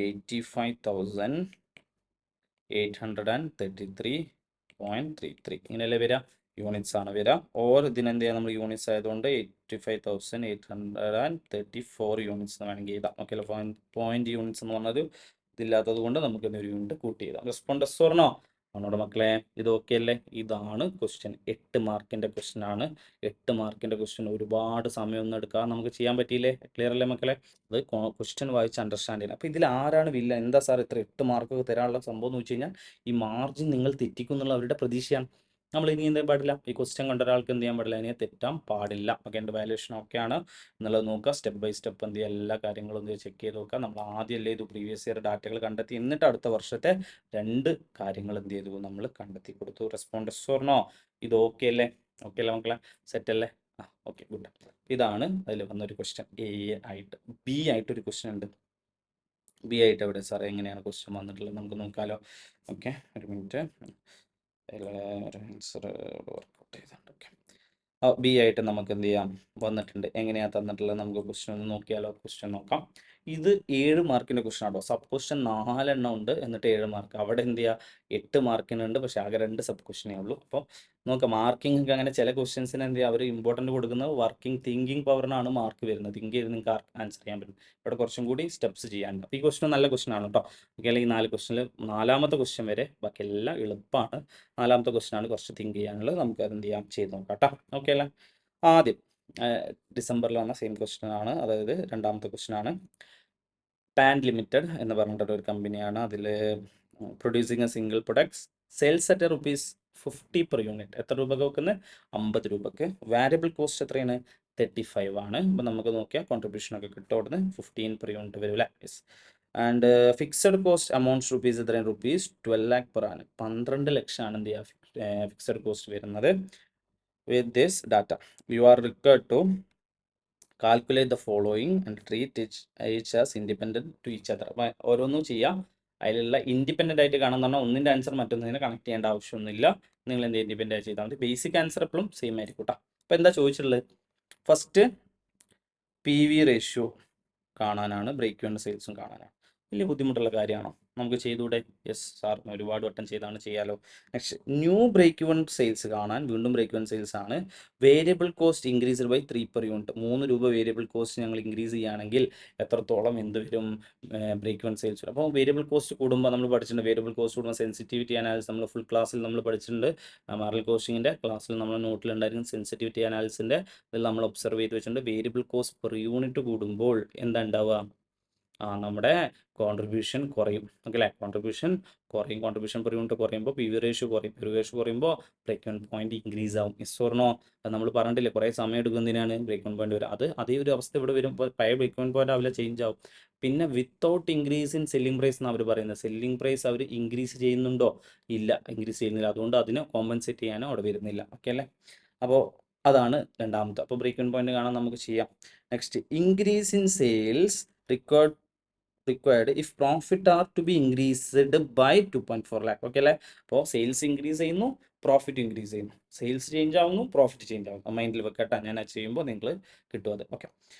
85,833.33. ഇങ്ങനെയല്ലേ വരിക? യൂണിറ്റ്സ് ആണ് വരിക. ഓർ ഇതിനെന്ത് ചെയ്യാം? നമ്മൾ യൂണിറ്റ്സ് ആയതുകൊണ്ട് 85,834 യൂണിറ്റ്സ് എന്ന് വേണമെങ്കിൽ എഴുതാം. ഓക്കെ അല്ലേ? പോയിന്റ് യൂണിറ്റ്സ് എന്ന് പറഞ്ഞത് ഇതില്ലാത്തത് കൊണ്ട് നമുക്ക് ഒരു യൂണിറ്റ് കൂട്ടി എഴുതാം. Respond yes or no? അവനോട് മക്കളെ ഇത് ഓക്കെ അല്ലേ? ഇതാണ് ക്വസ്റ്റ്യൻ. 8 മാർക്കിൻ്റെ ക്വസ്റ്റ്യൻ ആണ്. 8 മാർക്കിൻ്റെ ക്വസ്റ്റ്യൻ ഒരുപാട് സമയമൊന്നും എടുക്കാതെ നമുക്ക് ചെയ്യാൻ പറ്റിയില്ലേ? ക്ലിയർ അല്ലേ മക്കളെ? അത് ക്വസ്റ്റ്യൻ വായിച്ച് അണ്ടർസ്റ്റാൻഡ് ചെയ്യണം. അപ്പോൾ ഇതിൽ ആരാണ് വില്ല? എന്താ സാർ ഇത്ര 8 മാർക്ക് തരാനുള്ള സംഭവം എന്ന് വെച്ച് കഴിഞ്ഞാൽ ഈ മാർജിൻ നിങ്ങൾ തെറ്റിക്കും എന്നുള്ള അവരുടെ പ്രതീക്ഷയാണ്. നമ്മൾ ഇനി എന്ത് ചെയ്യാൻ പാടില്ല? ഈ ക്വസ്റ്റ്യൻ കണ്ട ഒരാൾക്ക് എന്ത് ചെയ്യാൻ പാടില്ല? ഇനി തെറ്റാൻ പാടില്ല. ഓക്കെ, എൻ്റെ വാല്യൂഷൻ ഓക്കെയാണ് എന്നുള്ളത് നോക്കുക. സ്റ്റെപ്പ് ബൈ സ്റ്റെപ്പ് എന്ത് ചെയ്യുക? എല്ലാ കാര്യങ്ങളും എന്ത് ചെക്ക് ചെയ്ത് നോക്കുക. നമ്മൾ ആദ്യമല്ലേ ഇത് പ്രീവിയസ് ഇയർ ഡാറ്റകൾ കണ്ടെത്തി, എന്നിട്ട് അടുത്ത വർഷത്തെ 2 കാര്യങ്ങൾ എന്ത് ചെയ്തു? നമ്മൾ കണ്ടെത്തി കൊടുത്തു. റെസ്പോണ്ടസ് ഓർണോ? ഇത് ഓക്കെ അല്ലേ? ഓക്കെ അല്ലേ മക്കളെ? സെറ്റ് അല്ലേ? ആ ഓക്കെ, ഗുഡ്. ഇതാണ് അതിൽ വന്നൊരു ക്വസ്റ്റ്യൻ. എ ആയിട്ട്. ബി ആയിട്ടൊരു ക്വസ്റ്റ്യൻ ഉണ്ട്. ബി ആയിട്ട് എവിടെ സാറേ? എങ്ങനെയാണ് ക്വസ്റ്റ്യൻ വന്നിട്ടുള്ളത് നമുക്ക് നോക്കാമല്ലോ. ഓക്കെ, ഒരു മിനിറ്റ്. ആൻസർ വർക്കൗട്ട് ചെയ്തിട്ടുണ്ട്. ഓക്കെ, ബി ആയിട്ട് നമുക്ക് എന്ത് ചെയ്യാം? വന്നിട്ടുണ്ട്. എങ്ങനെയാണ് തന്നിട്ടുള്ളത് നമുക്ക് ക്വസ്റ്റ്യൻ ഒന്ന് നോക്കിയാലോ. ക്വസ്റ്റ്യൻ നോക്കാം. ഇത് 7 മാർക്കിൻ്റെ ക്വസ്റ്റ്യൻ ആണോ? സബ് ക്വസ്റ്റ്യൻ 4 എണ്ണം ഉണ്ട്, എന്നിട്ട് 7 മാർക്ക്. അവിടെ എന്ത് ചെയ്യുക? 8 മാർക്കിനുണ്ട്, പക്ഷേ ആകെ 2 സബ് ക്വസ്റ്റ്യനേ ഉള്ളൂ. അപ്പോൾ നോക്കാം, മാർക്കിംഗ് ഒക്കെ അങ്ങനെ ചില ക്വസ്റ്റ്യൻസിന് എന്ത് ചെയ്യുക? അവർ ഇമ്പോർട്ടൻറ്റ് കൊടുക്കുന്നത് വർക്കിംഗ് തിങ്കിങ് പവറിനാണ് മാർക്ക് വരുന്നത്. തിങ്ക് ചെയ്ത് നിങ്ങൾക്ക് ആൻസർ ചെയ്യാൻ പറ്റും. ഇവിടെ കുറച്ചും കൂടി സ്റ്റെപ്സ് ചെയ്യാനുണ്ട്. അപ്പോൾ ഈ ക്വസ്റ്റ്യൻ നല്ല ക്വസ്റ്റ്യൻ ആണ് കേട്ടോ. ഓക്കെ, അല്ലെങ്കിൽ 4 ക്വസ്റ്റ്യനിൽ 4ാമത്തെ ക്വസ്റ്റ്യൻ വരെ ബാക്കി എല്ലാം എളുപ്പമാണ്. 4ാമത്തെ ക്വസ്റ്റ്യൻ ആണ് കുറച്ച് തിങ്ക് ചെയ്യാനുള്ളത്. നമുക്ക് അത് എന്ത് ചെയ്യാം? ചെയ്ത് നോക്കാം കേട്ടോ. ഓക്കെ അല്ലേ? ആദ്യം ഡിസംബറിൽ വന്ന സെയിം ക്വസ്റ്റ്യൻ ആണ്. അതായത് 2ാമത്തെ ക്വസ്റ്റ്യൻ ആണ്. പാൻ ലിമിറ്റഡ് എന്ന് പറഞ്ഞിട്ടുള്ള ഒരു കമ്പനിയാണ്. അതിൽ producing A single products, sales at ₹50 per unit. എത്ര രൂപക്ക് വെക്കുന്നത്? 50 രൂപക്ക്. വാരിയബിൾ കോസ്റ്റ് എത്രയാണ്? 35 ആണ്. അപ്പോൾ നമുക്ക് നോക്കിയാൽ കോൺട്രിബ്യൂഷനൊക്കെ കിട്ടും. അവിടുന്ന് 15 പെർ യൂണിറ്റ് വരും അല്ലേ? Yes. And fixed cost amounts rupees എത്രയാണ്? ₹12 lakh പെർ ആണ്. 12 ലക്ഷമാണ് എന്ത് ചെയ്യുക? ഫിക്സഡ് കോസ്റ്റ് വരുന്നത്. With this data you are required to calculate the following and treat each as independent to each other. അപ്പോൾ ഓരോന്നും ചെയ്യാം. അതിലുള്ള ഇൻഡിപെൻഡൻ്റ് ആയിട്ട് കാണാൻ പറഞ്ഞാൽ ഒന്നിൻ്റെ ആൻസർ മറ്റൊന്നിനെ കണക്ട് ചെയ്യേണ്ട ആവശ്യമൊന്നുമില്ല. നിങ്ങൾ എന്ത് ഇൻഡിപെൻഡൻ്റ് ആയി ചെയ്താൽ മതി. ബേസിക് ആൻസർ എപ്പോഴും സെയിം ആയിരിക്കും കേട്ടോ. അപ്പോൾ എന്താ ചോദിച്ചിട്ടുള്ളത്? ഫസ്റ്റ് PV റേഷ്യോ കാണാനാണ്, ബ്രേക്ക് ഈവൻ സെയിൽസും കാണാനാണ്. വലിയ ബുദ്ധിമുട്ടുള്ള കാര്യമാണോ? നമുക്ക് ചെയ്തുകൂടെ? യെസ് സാറിന് ഒരുപാട് വട്ടം ചെയ്താണ്, ചെയ്യാലോ. Next, new break even sales കാണാൻ വീണ്ടും ബ്രേക്ക് ഈവൻ സെയിൽസ് ആണ്. Variable cost increased by 3 per unit. 3 രൂപ വേരിയബിൾ കോസ്റ്റ് ഞങ്ങൾ ഇൻക്രീസ് ചെയ്യുകയാണെങ്കിൽ എത്രത്തോളം എന്ത് വരും? ബ്രേക്ക് ഈവൻ സെയിൽസ് വരും. അപ്പോൾ വേരിയബിൾ കോസ്റ്റ് കൂടുമ്പോൾ നമ്മൾ പഠിച്ചിട്ടുണ്ട്. വേരിയബിൾ കോസ്റ്റ് കൂടുമ്പോൾ സെൻസിറ്റിവിറ്റി അനാലിസിസ് നമ്മൾ ഫുൾ ക്ലാസ്സിൽ നമ്മൾ പഠിച്ചിട്ടുണ്ട്. മാർജിനൽ കോസ്റ്റിങ്ങിൻ്റെ ക്ലാസ്സിൽ നമ്മൾ നോട്ടിലുണ്ടായിരുന്നു. സെൻസിറ്റിവിറ്റി അനാലിസിൻ്റെ ഇതിൽ നമ്മൾ ഒബ്സർവ് ചെയ്ത് വെച്ചിട്ടുണ്ട്. വേരിയബിൾ കോസ്റ്റ് പെർ യൂണിറ്റ് കൂടുമ്പോൾ എന്താ ഉണ്ടാവുക? നമ്മുടെ കോൺട്രിബ്യൂഷൻ കുറയും. ഓക്കെ അല്ലേ? കോൺട്രിബ്യൂഷൻ കുറയും. കോൺട്രിബ്യൂഷൻ പെർ യൂണിറ്റ് കുറയുമ്പോൾ PV റേഷ്യോ കുറയും. PV റേഷ്യോ കുറയുമ്പോൾ ബ്രേക്ക് ഈവൻ പോയിന്റ് ഇൻക്രീസ് ആവും. Yes or no? അത് നമ്മൾ പറഞ്ഞിട്ടില്ലേ, കുറേ സമയം എടുക്കുന്നതിനാണ് ബ്രേക്ക് ഈവൻ പോയിന്റ് വരും. അതേ ഒരു അവസ്ഥ ഇവിടെ വരുമ്പോൾ പഴയ ബ്രേക്ക് ഈവൻ പോയിന്റ് ആവില്ല, ചേഞ്ച് ആവും. പിന്നെ without increase in selling price എന്ന് അവർ പറയുന്നത്. സെല്ലിംഗ് പ്രൈസ് അവർ ഇൻക്രീസ് ചെയ്യുന്നുണ്ടോ? ഇല്ല, ഇൻക്രീസ് ചെയ്യുന്നില്ല. അതുകൊണ്ട് അതിനെ കോമ്പൻസേറ്റ് ചെയ്യാനോ അവിടെ വരുന്നില്ല. ഓക്കെ അല്ലേ? അപ്പോൾ അതാണ് 2ാമത്തെ. അപ്പോൾ ബ്രേക്ക് ഈവൻ പോയിന്റ് കാണാൻ നമുക്ക് ചെയ്യാം. Next, increase in sales required if profit are to be increased by 2.4 lakh. Okay അല്ലേ? അപ്പോൾ സെയിൽസ് ഇൻക്രീസ് ചെയ്യുന്നു, പ്രോഫിറ്റ് ഇൻക്രീസ് ചെയ്യുന്നു. സെയിൽസ് ചേഞ്ച് ആവുന്നു, പ്രോഫിറ്റ് ചേഞ്ച് ആവുന്നു. മൈൻഡിൽ വെക്കട്ടെ, ഞാൻ അത് ചെയ്യുമ്പോൾ നിങ്ങൾ കിട്ടും അത്. Okay,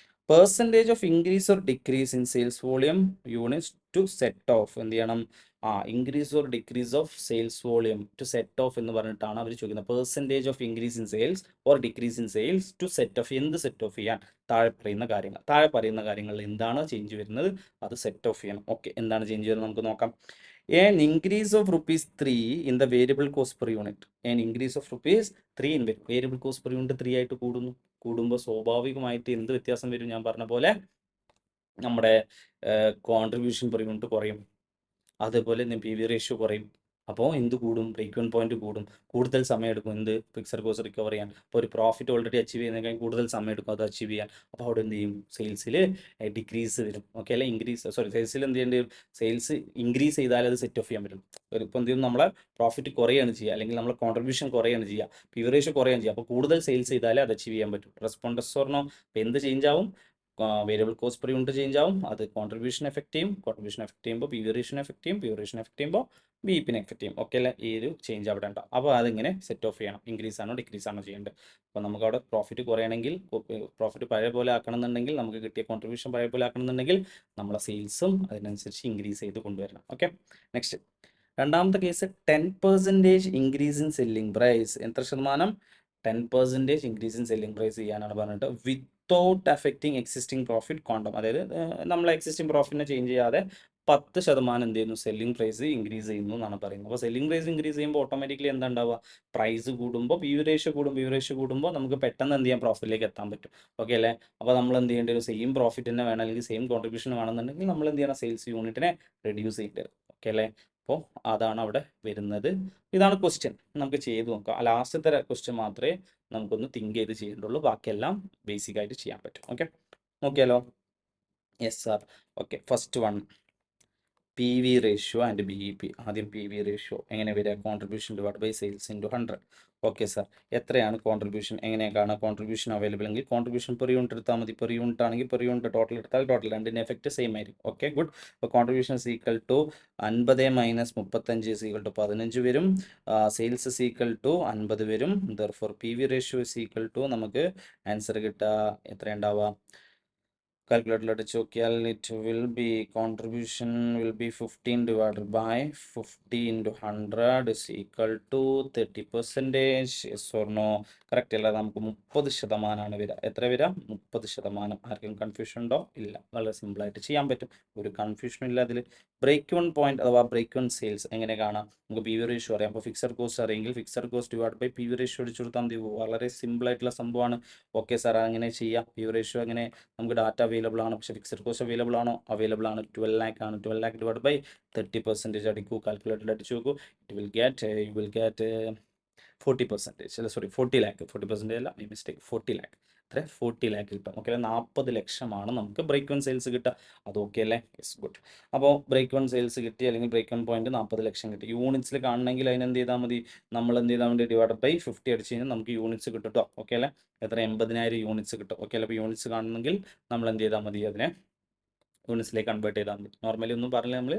percentage of increase or decrease in sales volume units to set off. എന്ത് ചെയ്യണം? Increase or decrease of sales volume to set off എന്ന് പറഞ്ഞിട്ടാണ് അവർ ചോദിക്കുന്നത്. Percentage of increase in sales or decrease in sales to set off. എന്ത് set of ചെയ്യാൻ? താഴെ പറയുന്ന കാര്യങ്ങളിൽ എന്താണ് ചേഞ്ച് വരുന്നത് അത് സെറ്റ് ഓഫ് ചെയ്യണം. ഓക്കെ, എന്താണ് ചേഞ്ച് വരുന്നത് നമുക്ക് നോക്കാം. an increase of ₹3 in the variable cost per unit. an increase of ₹3 in variable cost per unit 3 ആയിട്ട് കൂടുമ്പോൾ സ്വാഭാവികമായിട്ട് എന്ത് വ്യത്യാസം വരും? ഞാൻ പറഞ്ഞ പോലെ നമ്മുടെ കോൺട്രിബ്യൂഷൻ പെർ യൂണിറ്റ് കുറയും. അതേപോലെ തന്നെ PV റേഷ്യോ കുറയും. അപ്പോൾ എന്ത് കൂടും? ബ്രേക്ക് ഈവൻ പോയിന്റ് കൂടും. കൂടുതൽ സമയം എടുക്കും എന്ത്? ഫിക്സഡ് കോസ്റ്റ് റിക്കവർ ചെയ്യാൻ. അപ്പോൾ ഒരു പ്രോഫിറ്റ് ഓൾറെഡി അച്ചീവ് ചെയ്യുന്നതിനേക്കാൾ കൂടുതൽ സമയം എടുക്കും അത് അച്ചീവ് ചെയ്യാൻ. അപ്പോൾ അവിടെ എന്ത് ചെയ്യും? സെയിൽസിൽ ഡിക്രീസ് വരും. ഓക്കെ അല്ലെ? സെയിൽസിൽ എന്ത് ചെയ്യേണ്ടി വരും? സെയിൽസ് ഇൻക്രീസ് ചെയ്താൽ അത് സെറ്റ് ഓഫ് ചെയ്യാൻ പറ്റും. ഇപ്പോൾ എന്ത് ചെയ്യും? നമ്മളെ പ്രോഫിറ്റ് കുറയാണ് ചെയ്യുക, അല്ലെങ്കിൽ നമ്മളെ കോൺട്രിബ്യൂഷൻ കുറയാണ് ചെയ്യുക, PV റേഷ്യോ കുറയാണ് ചെയ്യുക. അപ്പോൾ കൂടുതൽ സെയിൽസ് ചെയ്താലേ അത് അച്ചീവ് ചെയ്യാൻ പറ്റും. റെസ്പോണ്ടസ് ഓർണോ? അപ്പോൾ എന്ത് ചേഞ്ച് ആവും? Variable cost per unit change ആവും. അത് കോൺട്രിബ്യൂഷൻ എഫക്റ്റ് ചെയ്യും. കോൺട്രിബ്യൂഷൻ എഫക്റ്റ് ചെയ്യുമ്പോൾ PV റേഷ്യോ എഫക്റ്റ് ചെയ്യും. PV റേഷ്യോ എഫക്റ്റ് ചെയ്യുമ്പോൾ BEP എഫക്റ്റ് ചെയ്യും. ഓക്കെ അല്ലേ? ഈ ഒരു ചേഞ്ച് അവിടെ ഉണ്ടാവും. അപ്പോൾ അതിങ്ങനെ സെറ്റ് ഓഫ് ചെയ്യണം. ഇൻക്രീസ് ആണോ ഡിക്രീസ് ആണോ ചെയ്യേണ്ടത്? അപ്പോൾ നമുക്ക് അവിടെ പ്രോഫിറ്റ് കുറയണമെങ്കിൽ, പ്രോഫിറ്റ് പഴയ പോലെ ആക്കണമെന്നുണ്ടെങ്കിൽ, നമുക്ക് കിട്ടിയ കോൺട്രിബ്യൂഷൻ പഴയ പോലെ ആക്കണമെന്നുണ്ടെങ്കിൽ നമ്മളെ സെയിൽസും അതിനനുസരിച്ച് ഇൻക്രീസ് ചെയ്ത് കൊണ്ടുവരണം. ഓക്കെ, നെക്സ്റ്റ് 2ാമത്തെ case 10% increase in selling price. എത്ര ശതമാനം? 10% ഇൻക്രീസ് ഇൻ സെല്ലിംഗ് പ്രൈസ് ചെയ്യാനാണ് പറഞ്ഞിട്ട്. Without affecting existing profit quantum. അതായത് നമ്മൾ എക്സിസ്റ്റിംഗ് പ്രോഫിറ്റിനെ ചേഞ്ച് ചെയ്യാതെ 10% എന്ത് ചെയ്യുന്നു, സെല്ലിംഗ് പ്രൈസ് ഇൻക്രീസ് ചെയ്യുന്നു എന്നാണ് പറയുന്നത്. അപ്പോൾ സെല്ലിംഗ് പ്രൈസ് ഇൻക്രീസ് ചെയ്യുമ്പോൾ ഓട്ടോമാറ്റിക്കലി എന്താ ഉണ്ടാവുക, പ്രൈസ് കൂടുമ്പോൾ പി വി റേഷ്യോ കൂടും. പി വി റേഷ്യോ കൂടുമ്പോൾ നമുക്ക് പെട്ടെന്ന് എന്ത് ചെയ്യാം, പ്രോഫിറ്റിലേക്ക് എത്താൻ പറ്റും. ഓക്കെ അല്ലേ? അപ്പോൾ നമ്മൾ എന്ത് ചെയ്യേണ്ടി വരും, സെയിം പ്രോഫിറ്റ് തന്നെ വേണം, അല്ലെങ്കിൽ സെയിം കോൺട്രിബ്യൂഷൻ വേണമെന്നുണ്ടെങ്കിൽ നമ്മൾ എന്ത് ചെയ്യണം, സെയിൽസ് യൂണിറ്റിനെ റെഡ്യൂസ് ചെയ്യേണ്ടി വരും. ഓക്കെ അല്ലേ? അപ്പോൾ അതാണ് അവിടെ വരുന്നത്. ഇതാണ് ക്വസ്റ്റ്യൻ. നമുക്ക് ചെയ്ത് നോക്കാം. ലാസ്റ്റത്തെ ക്വസ്റ്റ്യൻ മാത്രമേ നമുക്കൊന്ന് തിങ്ക് ചെയ്ത് ചെയ്യേണ്ടുള്ളൂ. ബാക്കിയെല്ലാം ബേസിക് ആയിട്ട് ചെയ്യാൻ പറ്റും. ഓക്കെ, നോക്കിയാലോ? Yes sir. Okay, first one P V ratio and B E P. ആദ്യം പി വി റേഷ്യോ എങ്ങനെ വരിക, contribution divide by sales into 100. Okay sir, എത്രയാണ് കോൺട്രിബ്യൂഷൻ, എങ്ങനെയാണ് കോൺട്രിബ്യൂഷൻ അവൈലബിൾ എങ്കിൽ കോൺട്രിബ്യൂഷൻ പെർ യൂണിറ്റ് എടുത്താൽ മതി. പെർ യൂണിറ്റ് ആണെങ്കിൽ പെർ യൂണിറ്റ് ടോട്ടൽ എടുത്താൽ ടോട്ടൽ, രണ്ടിൻ്റെ എഫക്റ്റ് സെയിം ആയിരിക്കും. Okay, good. അപ്പോൾ contribution equal to 50 minus 35 equal to 15 വരും. സെയിൽസ് ഈക്വൽ ടു 50 വരും. Therefore P V ratio equal to നമുക്ക് ആൻസർ കിട്ടുക എത്ര ഉണ്ടാവുക, calculator അടിച്ച് നോക്കിയാൽ it will be contribution will be 15 divided by 50 into 100 is equal to 30%. Yes or no? Correct അല്ല, നമുക്ക് 30% വരിക. എത്ര വരിക? 30%. ആർക്കും കൺഫ്യൂഷൻ ഉണ്ടോ? ഇല്ല, വളരെ സിമ്പിളായിട്ട് ചെയ്യാൻ പറ്റും, ഒരു കൺഫ്യൂഷനും ഇല്ല അതിൽ. ബ്രേക്ക് വൺ പോയിന്റ് അഥവാ ബ്രേക്ക് വൺ സെയിൽസ് എങ്ങനെ കാണാം, നമുക്ക് പി വി റേഷ്യോ അറിയാം. അപ്പോൾ ഫിക്സഡ് കോസ്റ്റ് അറിയെങ്കിൽ fixed cost divide by P V ratio അടിച്ചു കൊടുത്താൽ മതി. വളരെ സിമ്പിൾ ആയിട്ടുള്ള സംഭവമാണ്. ഓക്കെ സാർ, അങ്ങനെ ചെയ്യാം. പി വി റേഷ്യോ എങ്ങനെ, നമുക്ക് ഡാറ്റ അവൈലബിൾ ആണ്, പക്ഷേ ഫിക്സഡ് കോസ്റ്റ് അവൈലബിൾ ആണോ? അവൈലബിൾ ആണ്. 12 lakh ആണ്. 12 lakh ഡിവൈഡ് ബൈ 30% അടിക്കൂ, കാൽക്കുലേറ്ററിൽ അടിച്ചു നോക്കൂ. It will get, U will get 40%. അല്ല സോറി, 40 lakh. 40% അല്ല, മൈ മിസ്റ്റേക്ക്. 40 lakh. അത്ര 40 lakh കിട്ടും. ഓക്കെ, 40 ലക്ഷമാണ് നമുക്ക് ബ്രേക്ക് വൺ സെയിൽസ് കിട്ടുക. അത് ഓക്കെ അല്ലേ? Yes, good. അപ്പോൾ ബ്രേക്ക് വൺ സെയിൽസ് കിട്ടി, അല്ലെങ്കിൽ ബ്രേക്ക് വൺ പോയിന്റ് 40 ലക്ഷം കിട്ടി. യൂണിറ്റ്സിൽ കാണണമെങ്കിൽ അതിന് എന്ത് ചെയ്താൽ മതി, നമ്മൾ എന്ത് ചെയ്താൽ വേണ്ടി ഡിവൈഡ് ബൈ 50 അടിച്ച് കഴിഞ്ഞാൽ നമുക്ക് യൂണിറ്റ്സ് കിട്ടും കേട്ടോ. ഓക്കെ അല്ലേ? എത്ര? 80,000 യൂണിറ്റ്സ് കിട്ടും. ഓക്കെ അല്ലേ? അപ്പോൾ യൂണിറ്റ്സ് കാണണമെങ്കിൽ നമ്മൾ എന്ത് ചെയ്താൽ മതി, അതിനെ യൂണിറ്റ്സിലേക്ക് കൺവേർട്ട് ചെയ്താൽ മതി. നോർമലി ഒന്നും പറഞ്ഞില്ല, നമ്മൾ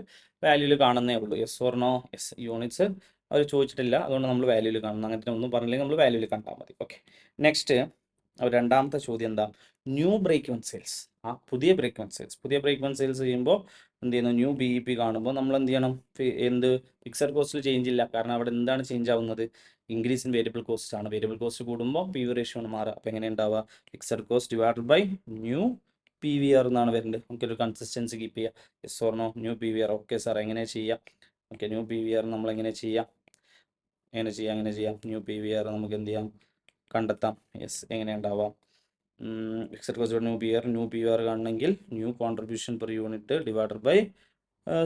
വാല്യൂല് കാണുന്നേ ഉള്ളൂ. Yes or no? Yes. Units അവർ ചോദിച്ചിട്ടില്ല, അതുകൊണ്ട് നമ്മൾ വാല്യൂല് കാണുന്നു. അങ്ങനത്തെ ഒന്നും പറഞ്ഞില്ലെങ്കിൽ നമ്മൾ വാല്യൂല് കണ്ടാൽ മതി. ഓക്കെ, നെക്സ്റ്റ് രണ്ടാമത്തെ ചോദ്യം എന്താ, ന്യൂ ബ്രേക്ക് വൺ സെയിൽസ്. പുതിയ ബ്രേക്ക് വൺ സെയിൽസ്. പുതിയ ബ്രേക്ക് വൺ സെയിൽസ് ചെയ്യുമ്പോൾ എന്ത് ചെയ്യുന്നു, ന്യൂ ബി ഇ പി കാണുമ്പോൾ നമ്മൾ എന്ത് ചെയ്യണം, എന്ത് ഫിക്സഡ് കോസ്റ്റിൽ ചേഞ്ച് ഇല്ല. കാരണം അവിടെ എന്താണ് ചേഞ്ച് ആവുന്നത്, ഇൻക്രീസ് ഇൻ വേരിയബിൾ കോസ്റ്റ് ആണ്. വേരിയബിൾ കോസ്റ്റ് കൂടുമ്പോൾ പി വി റേഷ്യോ ആണ് മാറുക. അപ്പോൾ എങ്ങനെ ഉണ്ടാവുക, fixed cost divided by new P V R എന്നാണ് വരുന്നത്. നമുക്കൊരു കൺസിസ്റ്റൻസി കീപ്പ് ചെയ്യാം. Yes or no? New P V R. Okay sir, എങ്ങനെ ചെയ്യാം? Okay, new P V R നമ്മൾ എങ്ങനെ ചെയ്യാം, അങ്ങനെ ചെയ്യാം. ന്യൂ പി വി ആർ നമുക്ക് എന്ത് ചെയ്യാം, കണ്ടെത്താം. യെസ്, എങ്ങനെ ഉണ്ടാവാം, fixed cost new P V R കാണണമെങ്കിൽ new contribution per unit divided by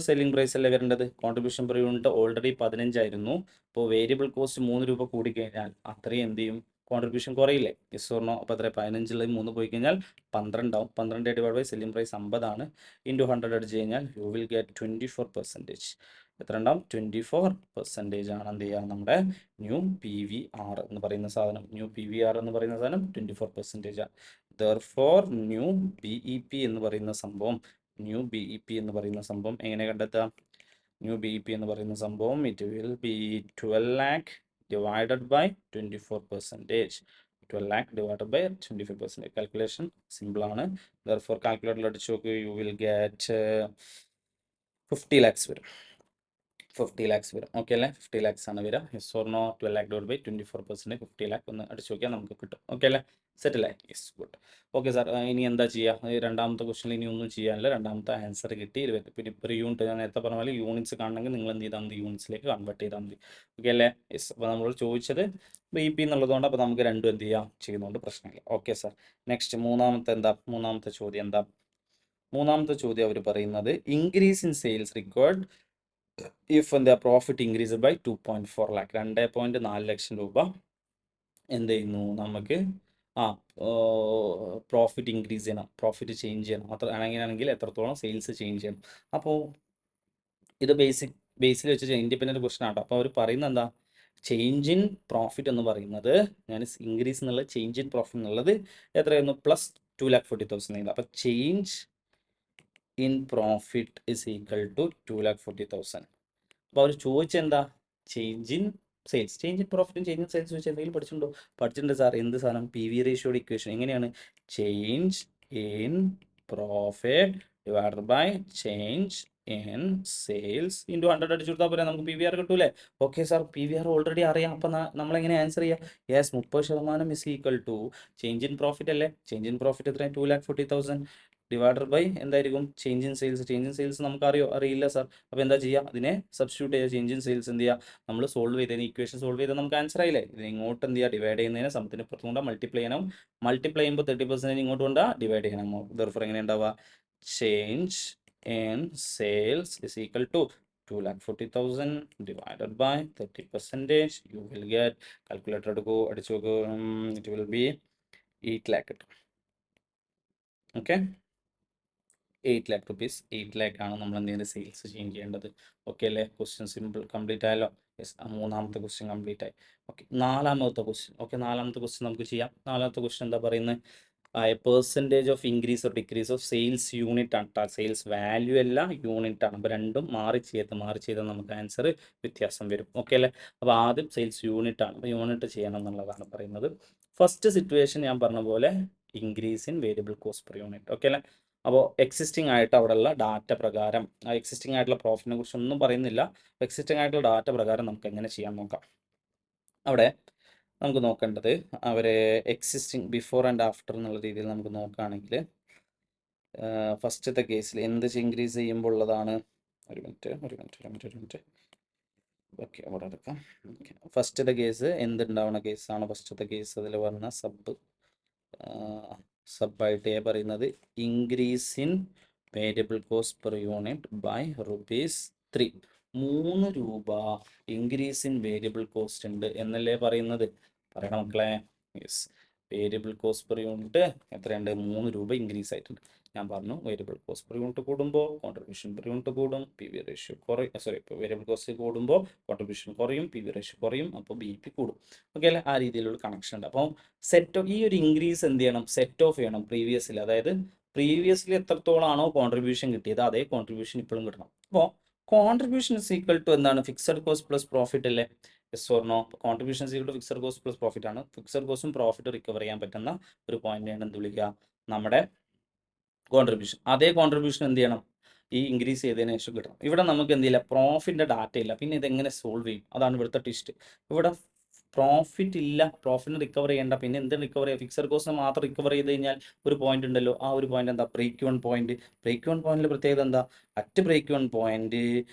selling price അല്ലേ വരേണ്ടത്. കോൺട്രിബ്യൂഷൻ പെർ യൂണിറ്റ് ഓൾറെഡി 15 ആയിരുന്നു. അപ്പോൾ വേരിയബിൾ കോസ്റ്റ് 3 രൂപ കൂടിക്കഴിഞ്ഞാൽ അത്രയും എന്ത് ചെയ്യും, കോൺട്രിബ്യൂഷൻ കുറയില്ലേ? Yes or no? അപ്പോൾ അത്ര 15 3 പോയി കഴിഞ്ഞാൽ 12 ആവും. 12 ഡിവൈഡ് ബൈ സെല്ലിംഗ് പ്രൈസ് 50 ആണ്. ഇൻറ്റു 100 അടിച്ച് കഴിഞ്ഞാൽ യു വിൽ ഗെറ്റ് 24%. എത്ര ഉണ്ടാവും? 24% ആണ് എന്ത് ചെയ്യുക, നമ്മുടെ ന്യൂ പി വി ആർ എന്ന് പറയുന്ന സാധനം. ന്യൂ പി വി ആർ എന്ന് പറയുന്ന സാധനം 24% ആണ്. Therefore new B E P എന്ന് പറയുന്ന സംഭവം, ന്യൂ ബി ഇ പി എന്ന് പറയുന്ന സംഭവം എങ്ങനെ കണ്ടെത്താം? ന്യൂ ബി ഇ പി എന്ന് പറയുന്ന സംഭവം it will be 12 lakh divided by 24%. 12 lakh divided by 24%. Calculation simple ആണ്. ദെർഫോർ കാൽക്കുലേറ്ററിൽ അടിച്ചു നോക്ക്, യു വിൽ ഗെറ്റ് 50 lakhs വരും. 50 lakhs വരും. ഓക്കെ അല്ലേ? 50 lakhs ആണ് വരിക. Yes or no? 12 lakh divide by 24%, 50 lakh. ഒന്ന് അടിച്ചു നോക്കിയാൽ നമുക്ക് കിട്ടും. ഓക്കെ അല്ലേ? സെറ്റ് അല്ലേ? Yes, good. ഓക്കെ സാർ, ഇനി എന്താ ചെയ്യുക, രണ്ടാമത്തെ ക്വസ്റ്റനിൽ ഇനി ഒന്നും ചെയ്യാനില്ല. രണ്ടാമത്തെ ആൻസർ കിട്ടി. പിന്നെ ഇപ്പോൾ യൂണിറ്റ് ഞാൻ നേരത്തെ പറഞ്ഞ പോലെ യൂണിറ്റ്സ് കാണണമെങ്കിൽ നിങ്ങൾ എന്ത് ചെയ്താൽ മതി, യൂണിറ്റ്സിലേക്ക് കൺവേർട്ട് ചെയ്താൽ മതി. ഓക്കെ അല്ലേ? യെസ്. അപ്പോൾ നമ്മൾ ചോദിച്ചത് ബി പി എന്നുള്ളതുകൊണ്ട് അപ്പോൾ നമുക്ക് രണ്ടും എന്ത് ചെയ്യാം, ചെയ്യുന്നതുകൊണ്ട് പ്രശ്നമില്ല. ഓക്കെ സാർ, നെക്സ്റ്റ് മൂന്നാമത്തെ ചോദ്യം എന്താ? മൂന്നാമത്തെ ചോദ്യം അവർ പറയുന്നത് increase in sales required if എന്താ പ്രോഫിറ്റ് ഇൻക്രീസ് ബൈ 2.4 lakh. 2.4 ലക്ഷം രൂപ എന്ത് ചെയ്യുന്നു, നമുക്ക് പ്രോഫിറ്റ് ഇൻക്രീസ് ചെയ്യണം, പ്രോഫിറ്റ് ചേഞ്ച് ചെയ്യണം. അങ്ങനെയാണെങ്കിൽ എത്രത്തോളം സെയിൽസ് ചേഞ്ച് ചെയ്യണം. അപ്പോൾ ഇത് ബേസിൽ വെച്ച് ഇൻഡിപെൻഡൻറ്റ് ക്വസ്റ്റൻ ആട്ടോ. അപ്പോൾ അവർ പറയുന്നത് എന്താ, ചേഞ്ച് ഇൻ പ്രോഫിറ്റ് എന്ന് പറയുന്നത്, ഞാൻ ഇൻക്രീസ് എന്നുള്ള ചേഞ്ച് ഇൻ പ്രോഫിറ്റ് എന്നുള്ളത് എത്രയായിരുന്നു, പ്ലസ് 2,40,000. അപ്പോൾ change in profit is equal to 2,40,000. അപ്പോൾ അവർ ചോദിച്ചെന്താ, change in sales. Change in പ്രോഫിറ്റും ചേഞ്ച് ഇൻ സെയിൽസ് വെച്ച് എന്തെങ്കിലും പഠിച്ചിട്ടുണ്ട് സാർ. എന്ത് സാധനം? പി വി റേഷ്യോയുടെ ഇക്വേഷൻ. എങ്ങനെയാണ്, change in profit divided by change in sales into 100 അടിച്ചു കൊടുത്താൽ പോരെ, നമുക്ക് പി വി ആർ കിട്ടൂലേ? Okay sir, P V R already അറിയാം. അപ്പം നമ്മളെങ്ങനെ ആൻസർ ചെയ്യുക? Yes, 30% is equal to change in profit അല്ലേ? ചേഞ്ച് ഇൻ പ്രോഫിറ്റ് എത്രയാണ്? 2,40,000. ഡിവൈഡഡ് ബൈ എന്തായിരിക്കും ചേഞ്ച് ഇൻ സെയിൽസ് നമുക്ക് അറിയില്ല സാർ. അപ്പോൾ എന്താ ചെയ്യുക, അതിനെ സബ്സ്റ്റിറ്റ്യൂട്ട് ചെയ്യുക. ചേഞ്ച് ഇൻ സെയിൽസ് എന്ത് ചെയ്യുക, നമ്മൾ സോൾവ് ചെയ്തതിന് ഇക്വേഷൻ സോൾവ് ചെയ്താൽ നമുക്ക് ആൻസർ ആയില്ലേ. ഇതിന് ഇങ്ങോട്ട് എന്ത് ചെയ്യുക, ഡിവൈഡ് ചെയ്യുന്നതിന് സമത്തിന് പുറത്ത് കൊണ്ട് മൾട്ടിപ്ലൈ ചെയ്യണം. മൾട്ടിപ്ലൈ ചെയ്യുമ്പോൾ 30% ഇങ്ങോട്ട് കൊണ്ട് ഡിവൈഡ് ചെയ്യണം. ദർഫോർ എങ്ങനെ ഉണ്ടാവുക, change in sales is equal to 2,40,000 divided by 30%. You will get, calculator എടുക്കൂ, അടിച്ചു നോക്കൂ, it will be 8 lakh കിട്ടും. ഓക്കെ, 8 lakh rupees, 8 lakh ആണ് നമ്മൾ എന്ത് ചെയ്യുന്നത്, സെയിൽസ് ചേഞ്ച് ചെയ്യേണ്ടത്. ഓക്കെ അല്ലേ, ക്വസ്റ്റ്യൻ സിമ്പിൾ കംപ്ലീറ്റ് ആയല്ലോ. യെസ്, മൂന്നാമത്തെ ക്വസ്റ്റ്യൻ കംപ്ലീറ്റ് ആയി. ഓക്കെ, നാലാമത്തെ ക്വസ്റ്റ്യൻ. ഓക്കെ, നാലാമത്തെ ക്വസ്റ്റ്യൻ നമുക്ക് ചെയ്യാം. നാലാമത്തെ ക്വസ്റ്റ്യൻ എന്താ പറയുന്നത്, percentage of increase or decrease of sales unit ആണ്. സെയിൽസ് വാല്യൂ അല്ല, യൂണിറ്റ് ആണ്. അപ്പോൾ രണ്ടും മാറി ചെയ്താൽ നമുക്ക് ആൻസർ വ്യത്യാസം വരും. ഓക്കെ അല്ലേ. അപ്പോൾ ആദ്യം സെയിൽസ് യൂണിറ്റ് ആണ്, അപ്പോൾ യൂണിറ്റ് ചെയ്യണം എന്നുള്ളതാണ് പറയുന്നത്. ഫസ്റ്റ് സിറ്റുവേഷൻ ഞാൻ പറഞ്ഞ പോലെ increase in variable cost per unit. Okay അല്ലേ. അപ്പോൾ എക്സിസ്റ്റിംഗ് ആയിട്ട് അവിടെയുള്ള ഡാറ്റ പ്രകാരം, ആ എക്സിസ്റ്റിംഗ് ആയിട്ടുള്ള പ്രോഫിറ്റിനെ കുറിച്ച് ഒന്നും പറയുന്നില്ല. എക്സിസ്റ്റിംഗ് ആയിട്ടുള്ള ഡാറ്റ പ്രകാരം നമുക്ക് എങ്ങനെ ചെയ്യാൻ നോക്കാം. അവിടെ നമുക്ക് നോക്കേണ്ടത് അവർ എക്സിസ്റ്റിംഗ് ബിഫോർ ആൻഡ് ആഫ്റ്റർ എന്നുള്ള രീതിയിൽ നമുക്ക് നോക്കുകയാണെങ്കിൽ, ഫസ്റ്റത്തെ കേസിൽ എന്ത് ഇൻക്രീസ് ചെയ്യുമ്പോൾ ഉള്ളതാണ്, ഒരു മിനിറ്റ്. ഓക്കെ, അവിടെ എടുക്കാം. ഓക്കെ, ഫസ്റ്റത്തെ കേസ് എന്തുണ്ടാവുന്ന കേസാണ്, ഫസ്റ്റത്തെ കേസ് അതിൽ പറഞ്ഞ സബായിട്ട് പറയുന്നത് increase in variable cost per unit by ₹3. 3 രൂപ ഇൻക്രീസ് ഇൻ വേരിയബിൾ കോസ്റ്റ് ഉണ്ട് എന്നല്ലേ പറയുന്നത്. പറയണം മക്കളെ. Yes, variable cost per unit എത്രയുണ്ട്, 3 രൂപ ഇൻക്രീസ് ആയിട്ടുണ്ട്. ഞാൻ പറഞ്ഞു വേരിയബിൾ കോസ്റ്റ് പെർ യൂണിറ്റ് കൂടുമ്പോൾ കോൺട്രിബ്യൂഷൻ പെർ യൂണിറ്റ് കൂടും, പി വി റേഷ്യോ കുറയും. ഇപ്പോൾ വേരിയബിൾ കോസ്റ്റ് കൂടുമ്പോൾ കോൺട്രിബ്യൂഷൻ കുറയും, പി വി റേഷ്യോ കുറയും, അപ്പോൾ ബി പി കൂടും. ഓക്കെ അല്ലേ, ആ രീതിയിലുള്ള കണക്ഷൻ ഉണ്ട്. അപ്പോൾ സെറ്റ് ഓഫ് ഈ ഒരു ഇൻക്രീസ് എന്ത് ചെയ്യണം, സെറ്റ് ഓഫ് ചെയ്യണം പ്രീവിയസിൽ. അതായത് പ്രീവിയസ്ലി എത്രത്തോളാണോ കോൺട്രിബ്യൂഷൻ കിട്ടിയത് അതേ കോൺട്രിബ്യൂഷൻ ഇപ്പോഴും കിട്ടണം. അപ്പോൾ കോൺട്രിബ്യൂഷൻ ഇസ് ഈക്വൽ ടു എന്താണ്, ഫിക്സഡ് കോസ്റ്റ് പ്ലസ് പ്രോഫിറ്റ് അല്ലേ. Yes or no, contribution is equal to fixed cost plus profit ആണ്. ഫിക്സഡ് കോസ്റ്റും പ്രോഫിറ്റ് റിക്കവർ ചെയ്യാൻ പറ്റുന്ന ഒരു പോയിന്റാണ് എന്ത് വിളിക്കുക, നമ്മുടെ കോൺട്രിബ്യൂഷൻ. അതേ കോൺട്രിബ്യൂഷൻ എന്ത് ചെയ്യണം, ഈ ഇൻക്രീസ് ചെയ്തതിന് ശേഷം കിട്ടണം. ഇവിടെ നമുക്ക് എന്തില്ല, പ്രോഫിറ്റിൻ്റെ ഡാറ്റ ഇല്ല. പിന്നെ ഇതെങ്ങനെ സോൾവ് ചെയ്യും, അതാണ് ഇവിടുത്തെ ട്വിസ്റ്റ്. ഇവിടെ പ്രോഫിറ്റ് ഇല്ല, പ്രോഫിറ്റിന് റിക്കവർ ചെയ്യേണ്ട. പിന്നെ എന്ത് റിക്കവർ ചെയ്യുക, ഫിക്സഡ് കോസ്റ്റിന് മാത്രം റിക്കവർ ചെയ്ത് കഴിഞ്ഞാൽ ഒരു പോയിന്റ് ഉണ്ടല്ലോ, ആ ഒരു പോയിന്റ് എന്താ, break even point. Break even പോയിന്റിൽ പ്രത്യേകത എന്താ, at break even point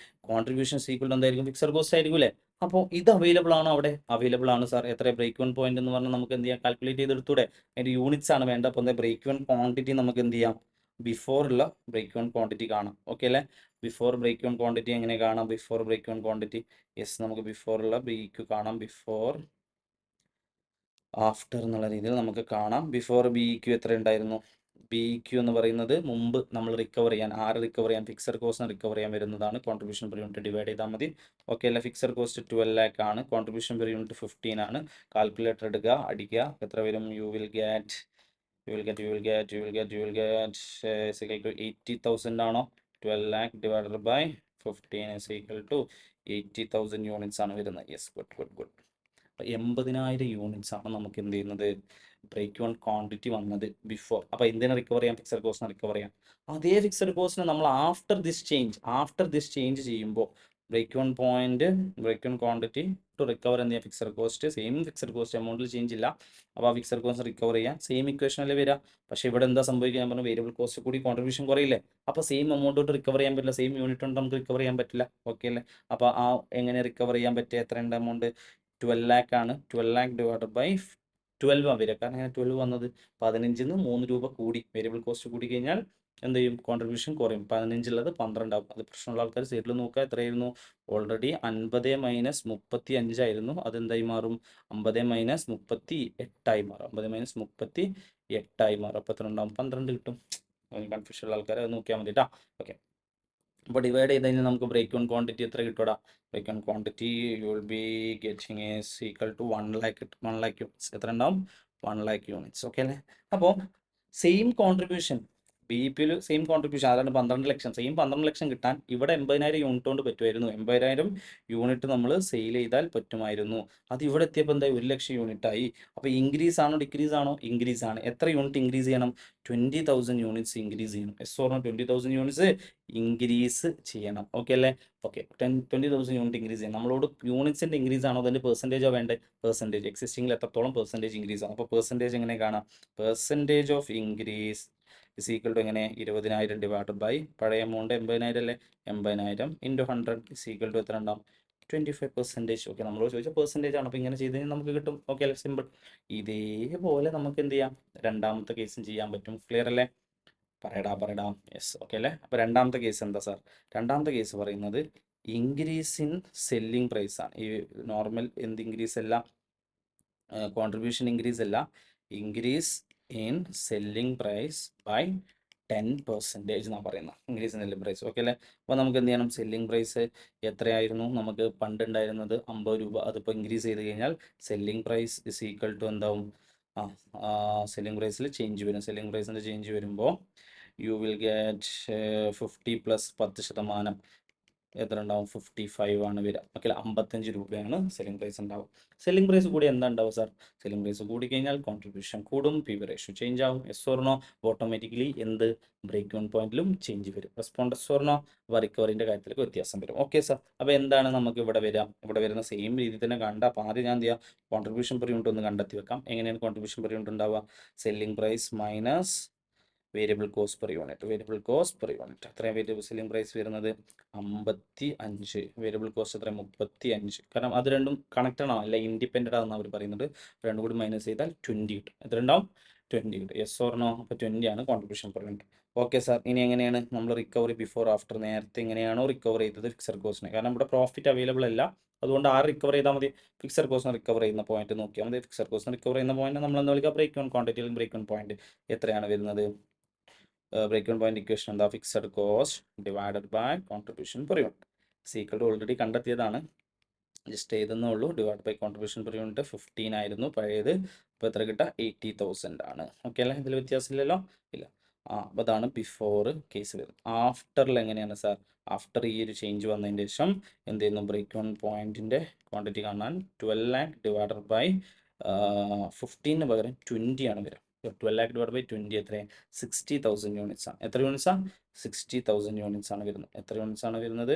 contribution equal എന്തായിരിക്കും, ഫിക്സഡ് കോസ്റ്റ് ആയിരിക്കും അല്ലേ. അപ്പോൾ ഇത് അവൈലബിൾ ആണോ, അവിടെ അവൈലബിൾ ആണ് സാർ. എത്ര ബ്രേക്ക് വൺ പോയിന്റ് എന്ന് പറഞ്ഞാൽ നമുക്ക് എന്ത് ചെയ്യാം, കാൽക്കുലേറ്റ് ചെയ്തെടുത്തൂടെ. അതിൻ്റെ യൂണിറ്റ്സ് ആണ് വേണ്ടത്. അപ്പോൾ എന്താ, ബ്രേക്ക് വൺ ക്വാണ്ടിറ്റി നമുക്ക് എന്ത് ചെയ്യാം, ബിഫോർ ഉള്ള ബ്രേക്ക് വൺ ക്വാണ്ടിറ്റി കാണാം. ഓക്കെ അല്ലേ, ബിഫോർ ബ്രേക്ക് വൺ ക്വാണ്ടിറ്റി എങ്ങനെ കാണാം, before break even quantity. Yes, നമുക്ക് ബിഫോർ ഉള്ള BQ കാണാം, ബിഫോർ ആഫ്റ്റർ എന്നുള്ള രീതിയിൽ നമുക്ക് കാണാം. ബിഫോർ BQ എത്ര ഉണ്ടായിരുന്നു, BQ എന്ന് പറയുന്നത് മുമ്പ് നമ്മൾ റിക്കവർ ചെയ്യാൻ, റിക്കവർ ചെയ്യാൻ, ഫിക്സഡ് കോസ്റ്റിന് റിക്കവർ ചെയ്യാൻ വരുന്നതാണ്. കോൺട്രിബ്യൂഷൻ പെർ യൂണിറ്റ് ഡിവൈഡ് ചെയ്താൽ മതി. ഓക്കെ അല്ലേ. ഫിക്സഡ് കോസ്റ്റ് 12 lakh ആണ്, കോൺട്രിബ്യൂഷൻ പെർ യൂണിറ്റ് 15 ആണ്. കാൽക്കുലേറ്റർ എടുക്കുക, അടിക്കുക, എത്ര വരും, you will get 80,000 ആണോ, 12 lakh divided by 15 is equal to 80,000 units ആണ് വരുന്നത്. Yes, good. 80,000 യൂണിറ്റ്സ് ആണ് നമുക്ക് എന്ത് ചെയ്യുന്നത്, ബ്രേക്ക് വൺ ക്വാണ്ടിറ്റി വന്നത് ബിഫോർ. അപ്പോൾ എന്തിനെ റിക്കവർ ചെയ്യാം, ഫിക്സഡ് കോസ്റ്റിനെ റിക്കവർ ചെയ്യാം. അതേ ഫിക്സഡ് കോസ്റ്റിനെ നമ്മൾ ആഫ്റ്റർ ദിസ് ചേഞ്ച് ചെയ്യുമ്പോൾ break even quantity to recover എന്ത് ചെയ്യാം, fixed cost, same fixed cost എമൗണ്ടിൽ ചേഞ്ച് ഇല്ല. അപ്പോൾ ആ ഫിക്സഡ് കോസ്റ്റ് റിക്കവർ ചെയ്യാം, സെയിം ഇക്വേഷനിൽ വരിക. പക്ഷേ ഇവിടെ എന്താ സംഭവിക്കുക, പറഞ്ഞാൽ വേരിയബിൾ കോസ്റ്റ് കൂടി കോൺട്രിബ്യൂഷൻ കുറയില്ലേ. അപ്പോൾ സെയിം എമൗണ്ട് തൊട്ട് റിക്കവർ ചെയ്യാൻ പറ്റില്ല, സെയിം യൂണിറ്റ് കൊണ്ട് നമുക്ക് റിക്കവർ ചെയ്യാൻ പറ്റില്ല. ഓക്കെ അല്ലേ. അപ്പോൾ ആ എങ്ങനെ റിക്കവർ ചെയ്യാൻ പറ്റുക, എത്രയുണ്ട് എമൗണ്ട്, 12 lakh ആണ്. 12 lakh ഡിവൈഡ് ബൈ 12 ആണ് വരിക. കാരണം അങ്ങനെ 12 വന്നത് 15-ന് 3 രൂപ കൂടി, വേരിയബിൾ കോസ്റ്റ് കൂടി കഴിഞ്ഞാൽ എന്ത് ചെയ്യും, കോൺട്രിബ്യൂഷൻ കുറയും. 15 ഉള്ളത് 12 ആവും. അത് പ്രശ്നമുള്ള ആൾക്കാർ സൈഡിൽ നോക്കുക, എത്രയായിരുന്നു, ഓൾറെഡി 50 മൈനസ് 35 ആയിരുന്നു. അതെന്തായി മാറും, 50 മൈനസ് 38 ആയി മാറും. 50 മൈനസ് 38 ആയി മാറും. അപ്പോൾ എത്ര ഉണ്ടാവും, 12 കിട്ടും. കൺഫ്യൂഷൻ ഉള്ള ആൾക്കാർ അത് നോക്കിയാൽ മതി കേട്ടോ. ഓക്കെ, അപ്പോൾ ഡിവൈഡ് ചെയ്ത് കഴിഞ്ഞാൽ നമുക്ക് ബ്രേക്ക് വൺ ക്വാണ്ടിറ്റി എത്ര കിട്ടൂടാ, break even quantity you will be getting is equal to 1 lakh കിട്ടും. 1 lakh യൂണിറ്റ്സ് എത്ര ഉണ്ടാവും, 1 lakh യൂണിറ്റ്സ്. ഓക്കെ അല്ലേ. അപ്പോൾ സെയിം കോൺട്രിബ്യൂഷൻ BPയിൽ സെയിം കോൺട്രിബ്യൂഷൻ, അതാണ് 12 ലക്ഷം. സെയിം 12 ലക്ഷം കിട്ടാൻ ഇവിടെ 80,000 യൂണിറ്റ് കൊണ്ട് പറ്റുമായിരുന്നു. 80,000 യൂണിറ്റ് നമ്മൾ സെയിൽ ചെയ്താൽ പറ്റുമായിരുന്നു. അത് ഇവിടെ എത്തിയപ്പോൾ എന്തായി, 1 ലക്ഷം യൂണിറ്റ് ആയി. അപ്പോൾ ഇൻക്രീസ് ആണോ ഡിക്രീസ് ആണോ, ഇൻക്രീസ് ആണ്. എത്ര യൂണിറ്റ് ഇൻക്രീസ് ചെയ്യണം, 20,000 യൂണിറ്റ്സ് ഇൻക്രീസ് ചെയ്യണം. എസ് ഓർണോ, 20,000 യൂണിറ്റ്സ് ഇൻക്രീസ് ചെയ്യണം. ഓക്കെ അല്ലേ. ഓക്കെ, 20,000 യൂണിറ്റ് ഇൻക്രീസ് ചെയ്യണം. നമ്മളോട് യൂണിറ്റ്സിൻ്റെ ഇൻക്രീസ് ആണോ, അതിൻ്റെ പെർസെൻറ്റേജോ വേണ്ടേ, എക്സിസ്റ്റിംഗിൽ എത്രത്തോളം പെർസെൻറ്റേജ് ഇൻക്രീസ് ആണ്. അപ്പോൾ പെർസെൻറ്റേജ് എങ്ങനെ കാണാം, percentage of increase is equal to എങ്ങനെ 20,000 ഡിവൈഡഡ് ബൈ പഴയ എമൗണ്ട് 80,000 അല്ലേ, 80,000 ഇൻറ്റു 100 ഇസ് ഈക്വൽ ടു എത്ര ഉണ്ടാവും, 25%. ഓക്കെ, നമ്മൾ ചോദിച്ച പെർസെൻറ്റേജ് ആണ്. അപ്പോൾ ഇങ്ങനെ ചെയ്ത് കഴിഞ്ഞാൽ നമുക്ക് കിട്ടും. ഓക്കെ അല്ലേ, സിമ്പിൾ. ഇതേപോലെ നമുക്ക് എന്ത് ചെയ്യാം, രണ്ടാമത്തെ കേസും ചെയ്യാൻ പറ്റും. ക്ലിയർ അല്ലേ? പറയടാ. യെസ്, ഓക്കെ അല്ലേ. അപ്പോൾ രണ്ടാമത്തെ കേസ് എന്താ സാർ? രണ്ടാമത്തെ കേസ് പറയുന്നത് ഇൻക്രീസ് ഇൻ സെല്ലിംഗ് പ്രൈസ് ആണ്. ഈ നോർമൽ എന്ത് ഇൻക്രീസ് അല്ല, കോൺട്രിബ്യൂഷൻ ഇൻക്രീസ് അല്ല, increase in selling price by 10% എന്നാണ് പറയുന്നത്. Increase in selling price. Okay അല്ലേ. അപ്പോൾ നമുക്ക് എന്ത് ചെയ്യണം, സെല്ലിംഗ് പ്രൈസ് എത്രയായിരുന്നു നമുക്ക് പണ്ട് ഉണ്ടായിരുന്നത്, 50 രൂപ. അതിപ്പോൾ ഇൻക്രീസ് ചെയ്ത് കഴിഞ്ഞാൽ selling price is equal to എന്താവും, സെല്ലിംഗ് പ്രൈസിൽ ചേഞ്ച് വരും. സെല്ലിംഗ് പ്രൈസിൻ്റെ ചേഞ്ച് വരുമ്പോൾ യു വിൽ ഗെറ്റ് 50 പ്ലസ് 10% എത്ര ഉണ്ടാവും, 55 ആണ് വരിക. ഓക്കെ, 55 രൂപയാണ് സെല്ലിംഗ് പ്രൈസ് ഉണ്ടാവും. സെല്ലിംഗ് പ്രൈസ് കൂടി എന്താ ഉണ്ടാവും സാർ? സെല്ലിംഗ് പ്രൈസ് കൂടി കഴിഞ്ഞാൽ കോൺട്രിബ്യൂഷൻ കൂടും, പി വി റേഷ്യോ ചേഞ്ച് ആവും. Yes or no? ഓട്ടോമാറ്റിക്കലി എന്ത് ബ്രേക്ക് ഓൺ പോയിന്റിലും ചേഞ്ച് വരും. Respond yes or no? റിക്കവറിൻ്റെ കാര്യത്തിലേക്ക് വ്യത്യാസം വരും. Okay sir. അപ്പോൾ എന്താണ് നമുക്ക് ഇവിടെ വരിക? ഇവിടെ വരുന്ന സെയിം രീതി തന്നെ കണ്ട. അപ്പോൾ ആദ്യം ഞാൻ എന്ത് ചെയ്യാം, കോൺട്രിബ്യൂഷൻ പെർ യൂണിറ്റ് ഒന്ന് കണ്ടെത്തി വെക്കാം. എങ്ങനെയാണ് കോൺട്രിബ്യൂഷൻ പെർ യൂണിറ്റ് ഉണ്ടാവുക? Selling price minus variable cost per unit. Variable cost per unit എത്രയാണ് വേരിയബിൾ സെല്ലിംഗ് പ്രൈസ് വരുന്നത്? 55. വേരിയബിൾ കോസ്റ്റ് എത്ര? 35. കാരണം അത് രണ്ടും കണക്റ്റഡ് ആണ്, അല്ല ഇൻഡിപെൻഡൻ്റ് ആണെന്ന് അവർ പറയുന്നുണ്ട്. രണ്ടും കൂടി മൈനസ് ചെയ്താൽ 20 കിട്ടും. എത്ര ഉണ്ടാവും? 20 കിട്ടും. Yes or no? അപ്പോൾ 20 ആണ് contribution per unit. Okay sir. ഇനി എങ്ങനെയാണ് നമ്മൾ റിക്കവറി ബിഫോർ ആഫ്റ്റർ? നേരത്തെ എങ്ങനെയാണോ റിക്കവർ ചെയ്തത് ഫിക്സഡ് കോസ്റ്റിന്, കാരണം ഇവിടെ പ്രോഫിറ്റ് അവൈലബിൾ അല്ല, അതുകൊണ്ട് ആറ് റിക്കവർ ചെയ്താൽ മതി, ഫിക്സഡ് കോസ്റ്റിന് റിക്കവർ ചെയ്യുന്ന പോയിന്റ് നോക്കിയാൽ മതി. ഫിക്സഡ് കോസ്റ്റിന് റിക്കവർ ചെയ്യുന്ന പോയിന്റ് നമ്മൾ എന്താ വിളിക്കുക, ബ്രേക്ക് ഓൺ ക്വാണ്ടിറ്റിയിൽ ബ്രേക്ക് ഓൺ പോയിന്റ് എത്രയാണ് വരുന്നത്? ബ്രേക്ക് ഓൺ പോയിന്റ് ഇക്വേഷൻ എന്താ? Fixed cost divided by contribution per unit. സീക്വൽ ഓൾറെഡി കണ്ടെത്തിയതാണ്, ജസ്റ്റ് എഴുതുന്നേ ഉള്ളൂ. Divide by contribution per unit 15 ആയിരുന്നു പഴയത്. ഇപ്പോൾ എത്ര കിട്ടുക? 80,000 ആണ്. ഓക്കെ അല്ലേ, ഇതിൽ വ്യത്യാസമില്ലല്ലോ, ഇല്ല. അപ്പോൾ അതാണ് ബിഫോർ കേസ് വരുന്നത്. ആഫ്റ്ററിൽ എങ്ങനെയാണ് സാർ? ആഫ്റ്റർ ഈ ഒരു ചേഞ്ച് വന്നതിന് ശേഷം എന്ത് ചെയ്യുന്നു, ബ്രേക്ക് ഓൺ പോയിന്റിൻ്റെ ക്വാണ്ടിറ്റി കാണാൻ 12 lakh ഡിവൈഡഡ് ബൈ 15 പകരം 20 ആണ് വരിക. 12 lakh ഡിവൈഡ് ബൈ 20 എത്രയാണ്? 60,000 യൂണിറ്റ്സ് ആണ്. എത്ര യൂണിറ്റ്സ് ആണ്? 60,000 യൂണിറ്റ്സ് ആണ് വരുന്നത്. എത്ര യൂണിറ്റ്സ് ആണ് വരുന്നത്?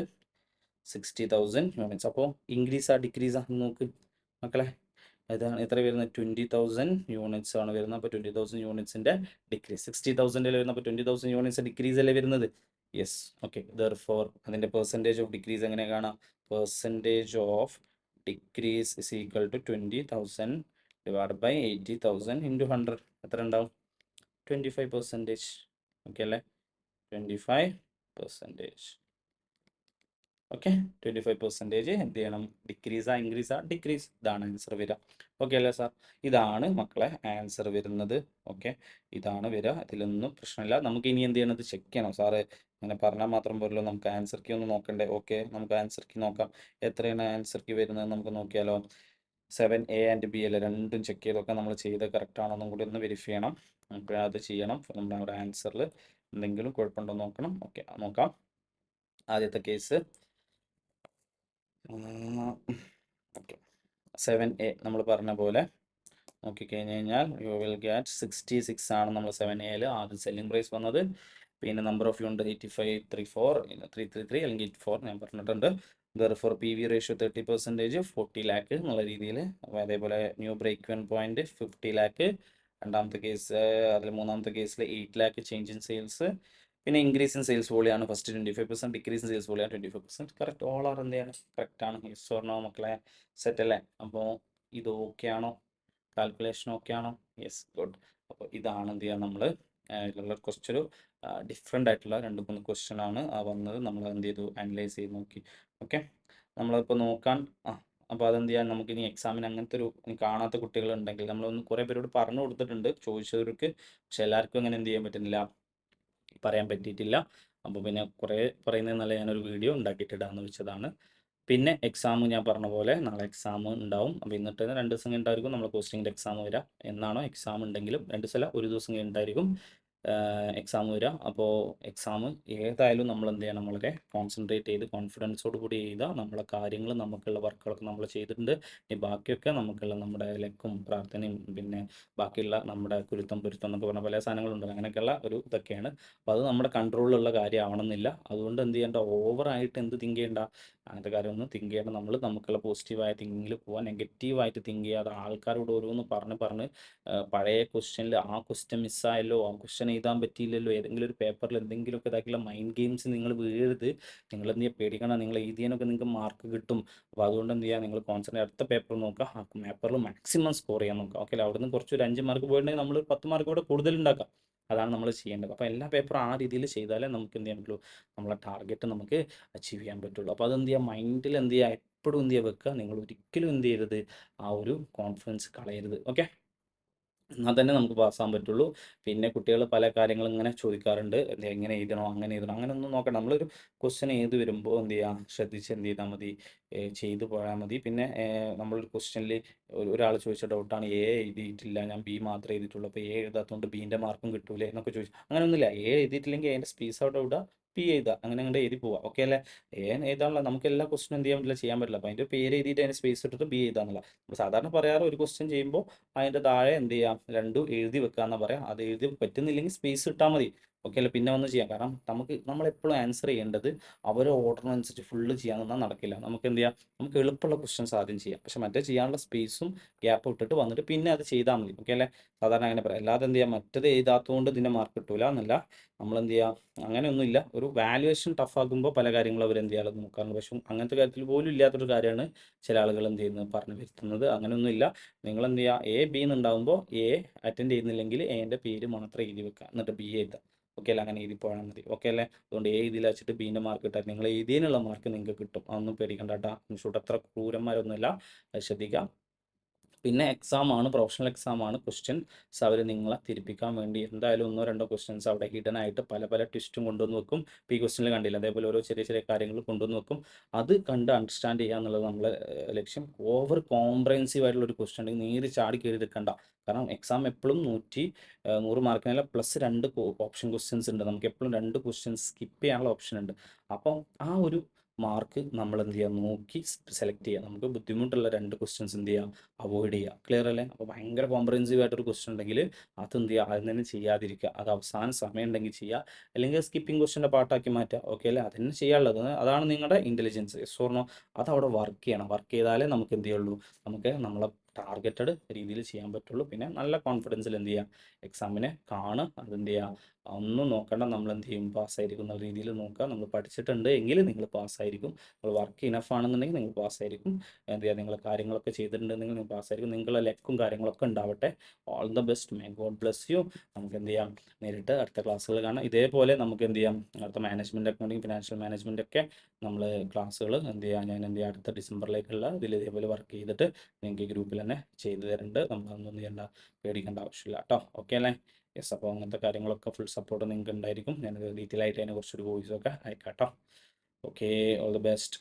60,000 യൂണിറ്റ്സ്. അപ്പോൾ ഇൻക്രീസാ ഡിക്രീസാ നോക്ക് മക്കളെ. അതാണ് എത്ര വരുന്നത്? 20,000 യൂണിറ്റ്സ് ആണ് വരുന്നത്. അപ്പോൾ 20,000 യൂണിറ്റ്സിൻ്റെ ഡിക്രീസ്. 60,000 വരുന്നത്, അപ്പോൾ 20,000 യൂണിറ്റ്സ് ഡിക്രീസ് അല്ലേ വരുന്നത്? യെസ്. ഓക്കെ, ദെർഫോർ അതിൻ്റെ പെർസെൻറ്റേജ് ഓഫ് ഡിക്രീസ് എങ്ങനെ കാണാം? Percentage of decrease is equal to 20,000 divide by 80,000 into 100. എത്ര ഉണ്ടാവും? 25%. ഓക്കെ അല്ലേ, 25%. ഓക്കെ, 25% എന്ത് ചെയ്യണം? ഡിക്രീസാ ഇൻക്രീസാ? ഡിക്രീസ്. ഇതാണ് ആൻസർ വരിക. ഓക്കെ അല്ലേ സാർ? ഇതാണ് മക്കളെ ആൻസർ വരുന്നത്. ഓക്കെ, ഇതാണ് വരിക, ഇതിലൊന്നും പ്രശ്നമില്ല. നമുക്ക് ഇനി എന്ത് ചെയ്യണം? ഇത് ചെക്ക് ചെയ്യണം സാറ്. അങ്ങനെ പറഞ്ഞാൽ മാത്രം പോരല്ലോ, നമുക്ക് ആൻസർ കീ ഒന്ന് നോക്കണ്ടേ? ഓക്കെ, നമുക്ക് ആൻസർ കീ നോക്കാം. എത്രയാണ് ആൻസർ കീ വരുന്നത് നമുക്ക് നോക്കിയാലോ. 7A ആൻഡ് B അല്ലേ, രണ്ടും ചെക്ക് ചെയ്തൊക്കെ നമ്മൾ ചെയ്ത് കറക്റ്റ് ആണെന്നും കൂടി ഒന്ന് വെരിഫൈ ചെയ്യണം. അപ്പോൾ അത് ചെയ്യണം. നമ്മുടെ ആൻസറിൽ എന്തെങ്കിലും കുഴപ്പമുണ്ടോ നോക്കണം. ഓക്കെ, നോക്കാം. ആദ്യത്തെ കേസ് ഓക്കെ, 7A നമ്മൾ പറഞ്ഞ പോലെ നോക്കിക്കഴിഞ്ഞ് കഴിഞ്ഞാൽ യു വിൽ ഗെറ്റ് 66 ആണ് നമ്മൾ 7Aയിൽ ആദ്യം സെല്ലിംഗ് പ്രൈസ് വന്നത്. പിന്നെ നമ്പർ ഓഫ് യൂണിറ്റ് 8534 333 അല്ലെങ്കിൽ 84 ഞാൻ പറഞ്ഞിട്ടുണ്ട്. Therefore P V ratio 30%, 40 lakh എന്നുള്ള രീതിയിൽ. അപ്പോൾ അതേപോലെ new break even point 50 lakh. രണ്ടാമത്തെ കേസ്, അതിൽ മൂന്നാമത്തെ കേസിൽ 8 lakh ചേഞ്ച് ഇൻ സെയിൽസ്. പിന്നെ ഇൻക്രീസ് ഇൻ സെയിൽസ് വോളിയാണ് ഫസ്റ്റ് 25%, ഡിക്രീസ് ഇൻ സെയിൽസ് വോളിയാണ് 25%. കറക്റ്റ്, ഓൾ ആർ എന്ത് ചെയ്യണം? കറക്റ്റ് ആണ്. യെസ് ഓർ നോ മക്കളെ? സെറ്റ് അല്ലേ? അപ്പോൾ ഇത് ഓക്കെ ആണോ? കാൽക്കുലേഷൻ ഓക്കെ ആണോ? Yes, good. അപ്പോൾ ഇതാണ് എന്ത് ചെയ്യുക, നമ്മൾ ഇതിലുള്ള കുറച്ചൊരു ഡിഫറെൻ്റ് ആയിട്ടുള്ള 2-3 ക്വസ്റ്റ്യൻ ആണ് വന്നത്. നമ്മൾ എന്ത് ചെയ്തു? അനലൈസ് ചെയ്ത് നോക്കി. ഓക്കെ, നമ്മളിപ്പോൾ നോക്കാൻ അപ്പോൾ അതെന്ത് ചെയ്യാൻ, നമുക്കിനി എക്സാമിന് അങ്ങനത്തെ ഒരു കാണാത്ത കുട്ടികളുണ്ടെങ്കിൽ നമ്മളൊന്ന് കുറേ പേരോട് പറഞ്ഞു കൊടുത്തിട്ടുണ്ട് ചോദിച്ചവർക്ക്, പക്ഷെ എല്ലാവർക്കും അങ്ങനെ എന്ത് ചെയ്യാൻ പറ്റുന്നില്ല, പറയാൻ പറ്റിയിട്ടില്ല. അപ്പോൾ പിന്നെ കുറേ പറയുന്നതെന്നല്ല, ഞാനൊരു വീഡിയോ ഉണ്ടാക്കിയിട്ടിടാമെന്ന് വെച്ചതാണ്. പിന്നെ എക്സാം ഞാൻ പറഞ്ഞ പോലെ നാളെ എക്സാം ഉണ്ടാവും. അപ്പോൾ ഇന്നിട്ട് 2 ദിവസം കഴിഞ്ഞിട്ടായിരിക്കും നമ്മൾ കോസ്റ്റിങ്ങിൻ്റെ എക്സാം വരിക. എന്നാണോ എക്സാം ഉണ്ടെങ്കിലും 2 ദിവസമല്ല, ഒരു ദിവസം കഴിഞ്ഞിട്ടായിരിക്കും എക്സാം വരിക. അപ്പോൾ എക്സാം ഏതായാലും നമ്മൾ എന്ത് ചെയ്യണം, വളരെ കോൺസെൻട്രേറ്റ് ചെയ്ത് കോൺഫിഡൻസോട് കൂടി ചെയ്താൽ നമ്മളെ കാര്യങ്ങൾ, നമുക്കുള്ള വർക്കുകളൊക്കെ നമ്മൾ ചെയ്തിട്ടുണ്ട്. ഇനി ബാക്കിയൊക്കെ നമുക്കുള്ള നമ്മുടെ ലക്കും പ്രാർത്ഥനയും പിന്നെ ബാക്കിയുള്ള നമ്മുടെ കുരുത്തം പൊരുത്തം എന്നൊക്കെ പറഞ്ഞ പല സാധനങ്ങളുണ്ട്. അങ്ങനെയൊക്കെയുള്ള ഒരു ഇതൊക്കെയാണ്. അപ്പോൾ അത് നമ്മുടെ കൺട്രോളിലുള്ള കാര്യമാവണമെന്നില്ല. അതുകൊണ്ട് എന്ത് ചെയ്യേണ്ട, ഓവറായിട്ട് എന്ത് തിങ്ക് ചെയ്യേണ്ട, അങ്ങനത്തെ കാര്യമൊന്നും തിങ്ക് ചെയ്യേണ്ട. നമ്മൾ നമുക്കുള്ള പോസിറ്റീവായ തിങ്കിങ്ങിൽ പോകാൻ, നെഗറ്റീവായിട്ട് തിങ്ക് ചെയ്യാതെ ആൾക്കാരോട് ഓരോന്ന് പറഞ്ഞ് പഴയ ക്വസ്റ്റ്യനിൽ ആ ക്വസ്റ്റ്യൻ മിസ്സായല്ലോ, ആ ക്വസ്റ്റ്യൻ ക്വസ്റ്റ്യൻ എഴുതാൻ പറ്റിയില്ലല്ലോ, ഏതെങ്കിലും ഒരു പേപ്പറിൽ എന്തെങ്കിലുമൊക്കെ ഇതാക്കിയുള്ള മൈൻഡ് ഗെയിംസ് നിങ്ങൾ വീഴരുത്. നിങ്ങൾ എന്ത് ചെയ്യുക, പേടിക്കണം. നിങ്ങൾ എഴുതിയതിനൊക്കെ നിങ്ങൾക്ക് മാർക്ക് കിട്ടും. അപ്പോൾ അതുകൊണ്ട് എന്ത് ചെയ്യുക, നിങ്ങൾ കോൺസെൻട്രേറ്റ് അടുത്ത പേപ്പർ നോക്കുക, ആ പേപ്പറിൽ മാക്സിമം സ്കോർ ചെയ്യാൻ നോക്കുക. ഓക്കെ, അവിടെ നിന്ന് കുറച്ച് ഒരു 5 മാർക്ക് പോയിട്ടുണ്ടെങ്കിൽ നമ്മൾ 10 മാർക്ക് കൂടെ കൂടുതൽ ഉണ്ടാക്കാം. അതാണ് നമ്മൾ ചെയ്യേണ്ടത്. അപ്പോൾ എല്ലാ പേപ്പറും ആ രീതിയിൽ ചെയ്താലേ നമുക്ക് എന്ത് ചെയ്യാൻ പറ്റുള്ളൂ, നമ്മളെ ടാർഗറ്റ് നമുക്ക് അച്ചീവ് ചെയ്യാൻ പറ്റുള്ളൂ. അപ്പോൾ അതെന്ത് ചെയ്യുക, മൈൻഡിൽ എന്ത് ചെയ്യുക, എപ്പോഴും എന്ത് ചെയ്യുക വെക്കുക. നിങ്ങൾ ഒരിക്കലും എന്ത് ചെയ്യരുത്, ആ ഒരു കോൺഫിഡൻസ് കളയരുത്. ഓക്കെ, എന്നാൽ തന്നെ നമുക്ക് പാസ്സാകാൻ പറ്റുള്ളൂ. പിന്നെ കുട്ടികൾ പല കാര്യങ്ങളും ഇങ്ങനെ ചോദിക്കാറുണ്ട്, എങ്ങനെ എഴുതണോ, അങ്ങനെ എഴുതണോ, അങ്ങനെ ഒന്നും നോക്കണ്ട. നമ്മളൊരു ക്വസ്റ്റ്യൻ എഴുതി വരുമ്പോൾ എന്ത് ചെയ്യുക, ശ്രദ്ധിച്ച് എന്ത് ചെയ്താൽ മതി, ചെയ്തു പോയാൽ മതി. പിന്നെ നമ്മളൊരു ക്വസ്റ്റ്യനിൽ ഒരാൾ ചോദിച്ച ഡൗട്ടാണ്, എ എഴുതിയിട്ടില്ല, ഞാൻ ബി മാത്രമേ എഴുതിയിട്ടുള്ളൂ, അപ്പോൾ എ എഴുതാത്തതുകൊണ്ട് ബീൻ്റെ മാർക്കും കിട്ടൂലേ എന്നൊക്കെ ചോദിച്ചു. അങ്ങനെയൊന്നുമില്ല. എ എഴുതിയിട്ടില്ലെങ്കിൽ എൻ്റെ സ്പേസ് ഔട്ട് ഇടുക, പി എഴുതുക, അങ്ങനെ അങ്ങോട്ട് എഴുതി പോവുക. ഓക്കെ അല്ലേ? എഴുതാനുള്ള നമുക്ക് എല്ലാ ക്വസ്റ്റ്യനും എന്ത് ചെയ്യാൻ പറ്റില്ല, ചെയ്യാൻ പറ്റില്ല. അപ്പോൾ അതിൻ്റെ പേര് എഴുതിയിട്ട് അതിൻ്റെ സ്പേസ് ഇട്ടിട്ട് ബി എഴുതാന്നുള്ള. അപ്പോൾ സാധാരണ പറയാറ്, ഒരു ക്വസ്റ്റ്യൻ ചെയ്യുമ്പോൾ അതിൻ്റെ താഴെ എന്ത് ചെയ്യാം, രണ്ടും എഴുതി വെക്കാമെന്ന് പറയാം. അത് എഴുതി പറ്റുന്നില്ലെങ്കിൽ സ്പേസ് ഇട്ടാൽ മതി. ഓക്കെ അല്ലേ? പിന്നെ ഒന്ന് ചെയ്യാം. കാരണം നമ്മളെപ്പോഴും ആൻസർ ചെയ്യേണ്ടത് അവരെ ഓർഡറിനനുസരിച്ച് ഫുള്ള് ചെയ്യാൻ നിന്നാൽ നടക്കില്ല. നമുക്ക് എന്ത് ചെയ്യാം, നമുക്ക് എളുപ്പമുള്ള ക്വസ്റ്റ്യൻസ് ആദ്യം ചെയ്യാം. പക്ഷെ മറ്റേ ചെയ്യാനുള്ള സ്പേസും ഗ്യാപ്പ് ഇട്ടിട്ട് വന്നിട്ട് പിന്നെ അത് ചെയ്താൽ മതി. ഓക്കെ അല്ലേ? സാധാരണ അങ്ങനെ പറയാം. അല്ലാതെ എന്ത് ചെയ്യാം, മറ്റത് എഴുതാത്തതുകൊണ്ട് ഇതിൻ്റെ മാർക്ക് കിട്ടൂല എന്നല്ല. നമ്മളെന്ത് ചെയ്യുക, അങ്ങനെയൊന്നുമില്ല. ഒരു വാല്യുവേഷൻ ടഫ് ആകുമ്പോൾ പല കാര്യങ്ങളും അവർ എന്ത് ചെയ്യാതെ നോക്കാറുണ്ട്. പക്ഷെ അങ്ങനത്തെ കാര്യത്തിൽ പോലും ഇല്ലാത്തൊരു കാര്യമാണ് ചില ആളുകൾ എന്ത് ചെയ്യുന്നത്, പറഞ്ഞു വരുത്തുന്നത്. അങ്ങനെയൊന്നുമില്ല. നിങ്ങൾ എന്ത് ചെയ്യുക, എ ബി എന്നുണ്ടാകുമ്പോൾ എ അറ്റൻഡ് ചെയ്യുന്നില്ലെങ്കിൽ എൻ്റെ പേര് മാത്രം എഴുതി വെക്കുക, എന്നിട്ട് ബി എഴുതുക. ഓക്കെ അല്ലേ? അങ്ങനെ എഴുതി പോയാൽ മതി. ഓക്കെ അല്ലേ? അതുകൊണ്ട് എ എഴുതിയിൽ വെച്ചിട്ട് ബീൻ്റെ മാർക്ക് കിട്ടാൻ നിങ്ങൾ എഴുതിയതിനുള്ള മാർക്ക് നിങ്ങൾക്ക് കിട്ടും. അതൊന്നും പേടിക്കണ്ട കേട്ടോ. ഇൻഷൂട്ട് അത്ര ക്രൂരന്മാരൊന്നുമില്ല, അത് ശ്രദ്ധിക്കുക. പിന്നെ എക്സാം ആണ്, പ്രൊഫഷണൽ എക്സാം ആണ്. ക്വസ്റ്റ്യൻസ് അവർ നിങ്ങളെ തിരിപ്പിക്കാൻ വേണ്ടി എന്തായാലും ഒന്നോ രണ്ടോ ക്വസ്റ്റ്യൻസ് അവിടെ ഹിഡൻ ആയിട്ട് പല പല ട്വിസ്റ്റും കൊണ്ടുവന്ന് വെക്കും. ഇപ്പോൾ ഈ ക്വസ്റ്റ്യനിൽ കണ്ടില്ല, അതേപോലെ ഓരോ ചെറിയ ചെറിയ കാര്യങ്ങൾ കൊണ്ടുവന്ന് വെക്കും. അത് കണ്ട് അണ്ടർസ്റ്റാൻഡ് ചെയ്യുക എന്നുള്ളത് നമ്മളെ ലക്ഷ്യം. ഓവർ കോംപ്രഹെൻസീവ് ആയിട്ടുള്ള ഒരു ക്വസ്റ്റ്യൻ ഉണ്ടെങ്കിൽ നേരെ ചാടി കയറി എടുക്കണ്ട. കാരണം എക്സാം എപ്പോഴും 100 മാർക്കിനല്ല, പ്ലസ് 2 ഓപ്ഷൻ ക്വസ്റ്റ്യൻസ് ഉണ്ട്. നമുക്ക് എപ്പോഴും 2 ക്വസ്റ്റ്യൻസ് സ്കിപ്പ് ചെയ്യാനുള്ള ഓപ്ഷൻ ഉണ്ട്. അപ്പം ആ ഒരു മാർക്ക് നമ്മൾ എന്ത് ചെയ്യുക, നോക്കി സെലക്ട് ചെയ്യുക. നമുക്ക് ബുദ്ധിമുട്ടുള്ള 2 ക്വസ്റ്റ്യൻസ് എന്ത് ചെയ്യുക, അവോയ്ഡ് ചെയ്യുക. ക്ലിയർ അല്ലേ? അപ്പോൾ ഭയങ്കര കോംപ്രഹെൻസീവ് ആയിട്ടൊരു ക്വസ്റ്റ്യൻ ഉണ്ടെങ്കിൽ അത് എന്ത് ചെയ്യുക, ആദ്യം തന്നെ ചെയ്യാതിരിക്കുക. അത് അവസാന സമയം ഉണ്ടെങ്കിൽ ചെയ്യുക, അല്ലെങ്കിൽ സ്കിപ്പിംഗ് ക്വസ്റ്റ്യൻ്റെ പാർട്ടാക്കി മാറ്റുക. ഓക്കെ അല്ലേ? അതന്നെ ചെയ്യാനുള്ളത്. അതാണ് നിങ്ങളുടെ ഇൻ്റലിജൻസ്. Yes or no? അത് അവിടെ വർക്ക് ചെയ്യണം. വർക്ക് ചെയ്താലേ നമുക്ക് എന്ത് ചെയ്യുള്ളൂ, നമുക്ക് നമ്മളെ ടാർഗറ്റഡ് രീതിയിൽ ചെയ്യാൻ പറ്റുള്ളൂ. പിന്നെ നല്ല കോൺഫിഡൻസിൽ എന്ത് ചെയ്യുക, എക്സാമിനെ കാണുക. അതെന്ത് ചെയ്യുക, ഒന്നും നോക്കണ്ട, നമ്മൾ എന്ത് ചെയ്യും, പാസ്സായിരിക്കും എന്ന രീതിയിൽ നോക്കുക. നമ്മൾ പഠിച്ചിട്ടുണ്ട് എങ്കിൽ നിങ്ങൾ പാസ്സായിരിക്കും. നിങ്ങൾ വർക്ക് ഇനഫ് ആണെന്നുണ്ടെങ്കിൽ നിങ്ങൾ പാസ്സായിരിക്കും. എന്ത് ചെയ്യുക, നിങ്ങൾ കാര്യങ്ങളൊക്കെ ചെയ്തിട്ടുണ്ടെങ്കിൽ നിങ്ങൾ പാസ്സായിരിക്കും. നിങ്ങളുടെ ലക്കും കാര്യങ്ങളൊക്കെ ഉണ്ടാവട്ടെ. All the best. May God bless you. നമുക്ക് എന്ത് ചെയ്യാം, നേരിട്ട് അടുത്ത ക്ലാസ്സുകൾ കാണാം. ഇതേപോലെ നമുക്ക് എന്ത് ചെയ്യാം, അടുത്ത മാനേജ്മെൻറ്റ് അക്കൗണ്ടിങ്, ഫിനാൻഷ്യൽ മാനേജ്മെൻ്റ് ഒക്കെ നമ്മൾ ക്ലാസ്സുകൾ എന്ത് ചെയ്യാം, ഞാൻ എന്ത് ചെയ്യാം, അടുത്ത ഡിസംബറിലേക്കുള്ള ഇതിൽ ഇതേപോലെ വർക്ക് ചെയ്തിട്ട് നിങ്ങൾക്ക് ഗ്രൂപ്പിൽ തന്നെ ചെയ്തു തരുന്നുണ്ട്. നമ്മളൊന്നും ചെയ്യേണ്ട, പേടിക്കേണ്ട ആവശ്യമില്ല കേട്ടോ. ഓക്കെ അല്ലേ? യെസ്. അപ്പോൾ അങ്ങനത്തെ കാര്യങ്ങളൊക്കെ ഫുൾ സപ്പോർട്ട് നിങ്ങൾക്ക് ഉണ്ടായിരിക്കും. ഞാൻ ഡീറ്റെയിൽ ആയിട്ട് അതിനെ കുറിച്ചൊരു വോയിസൊക്കെ അയക്കാം കേട്ടോ. Okay, all the best.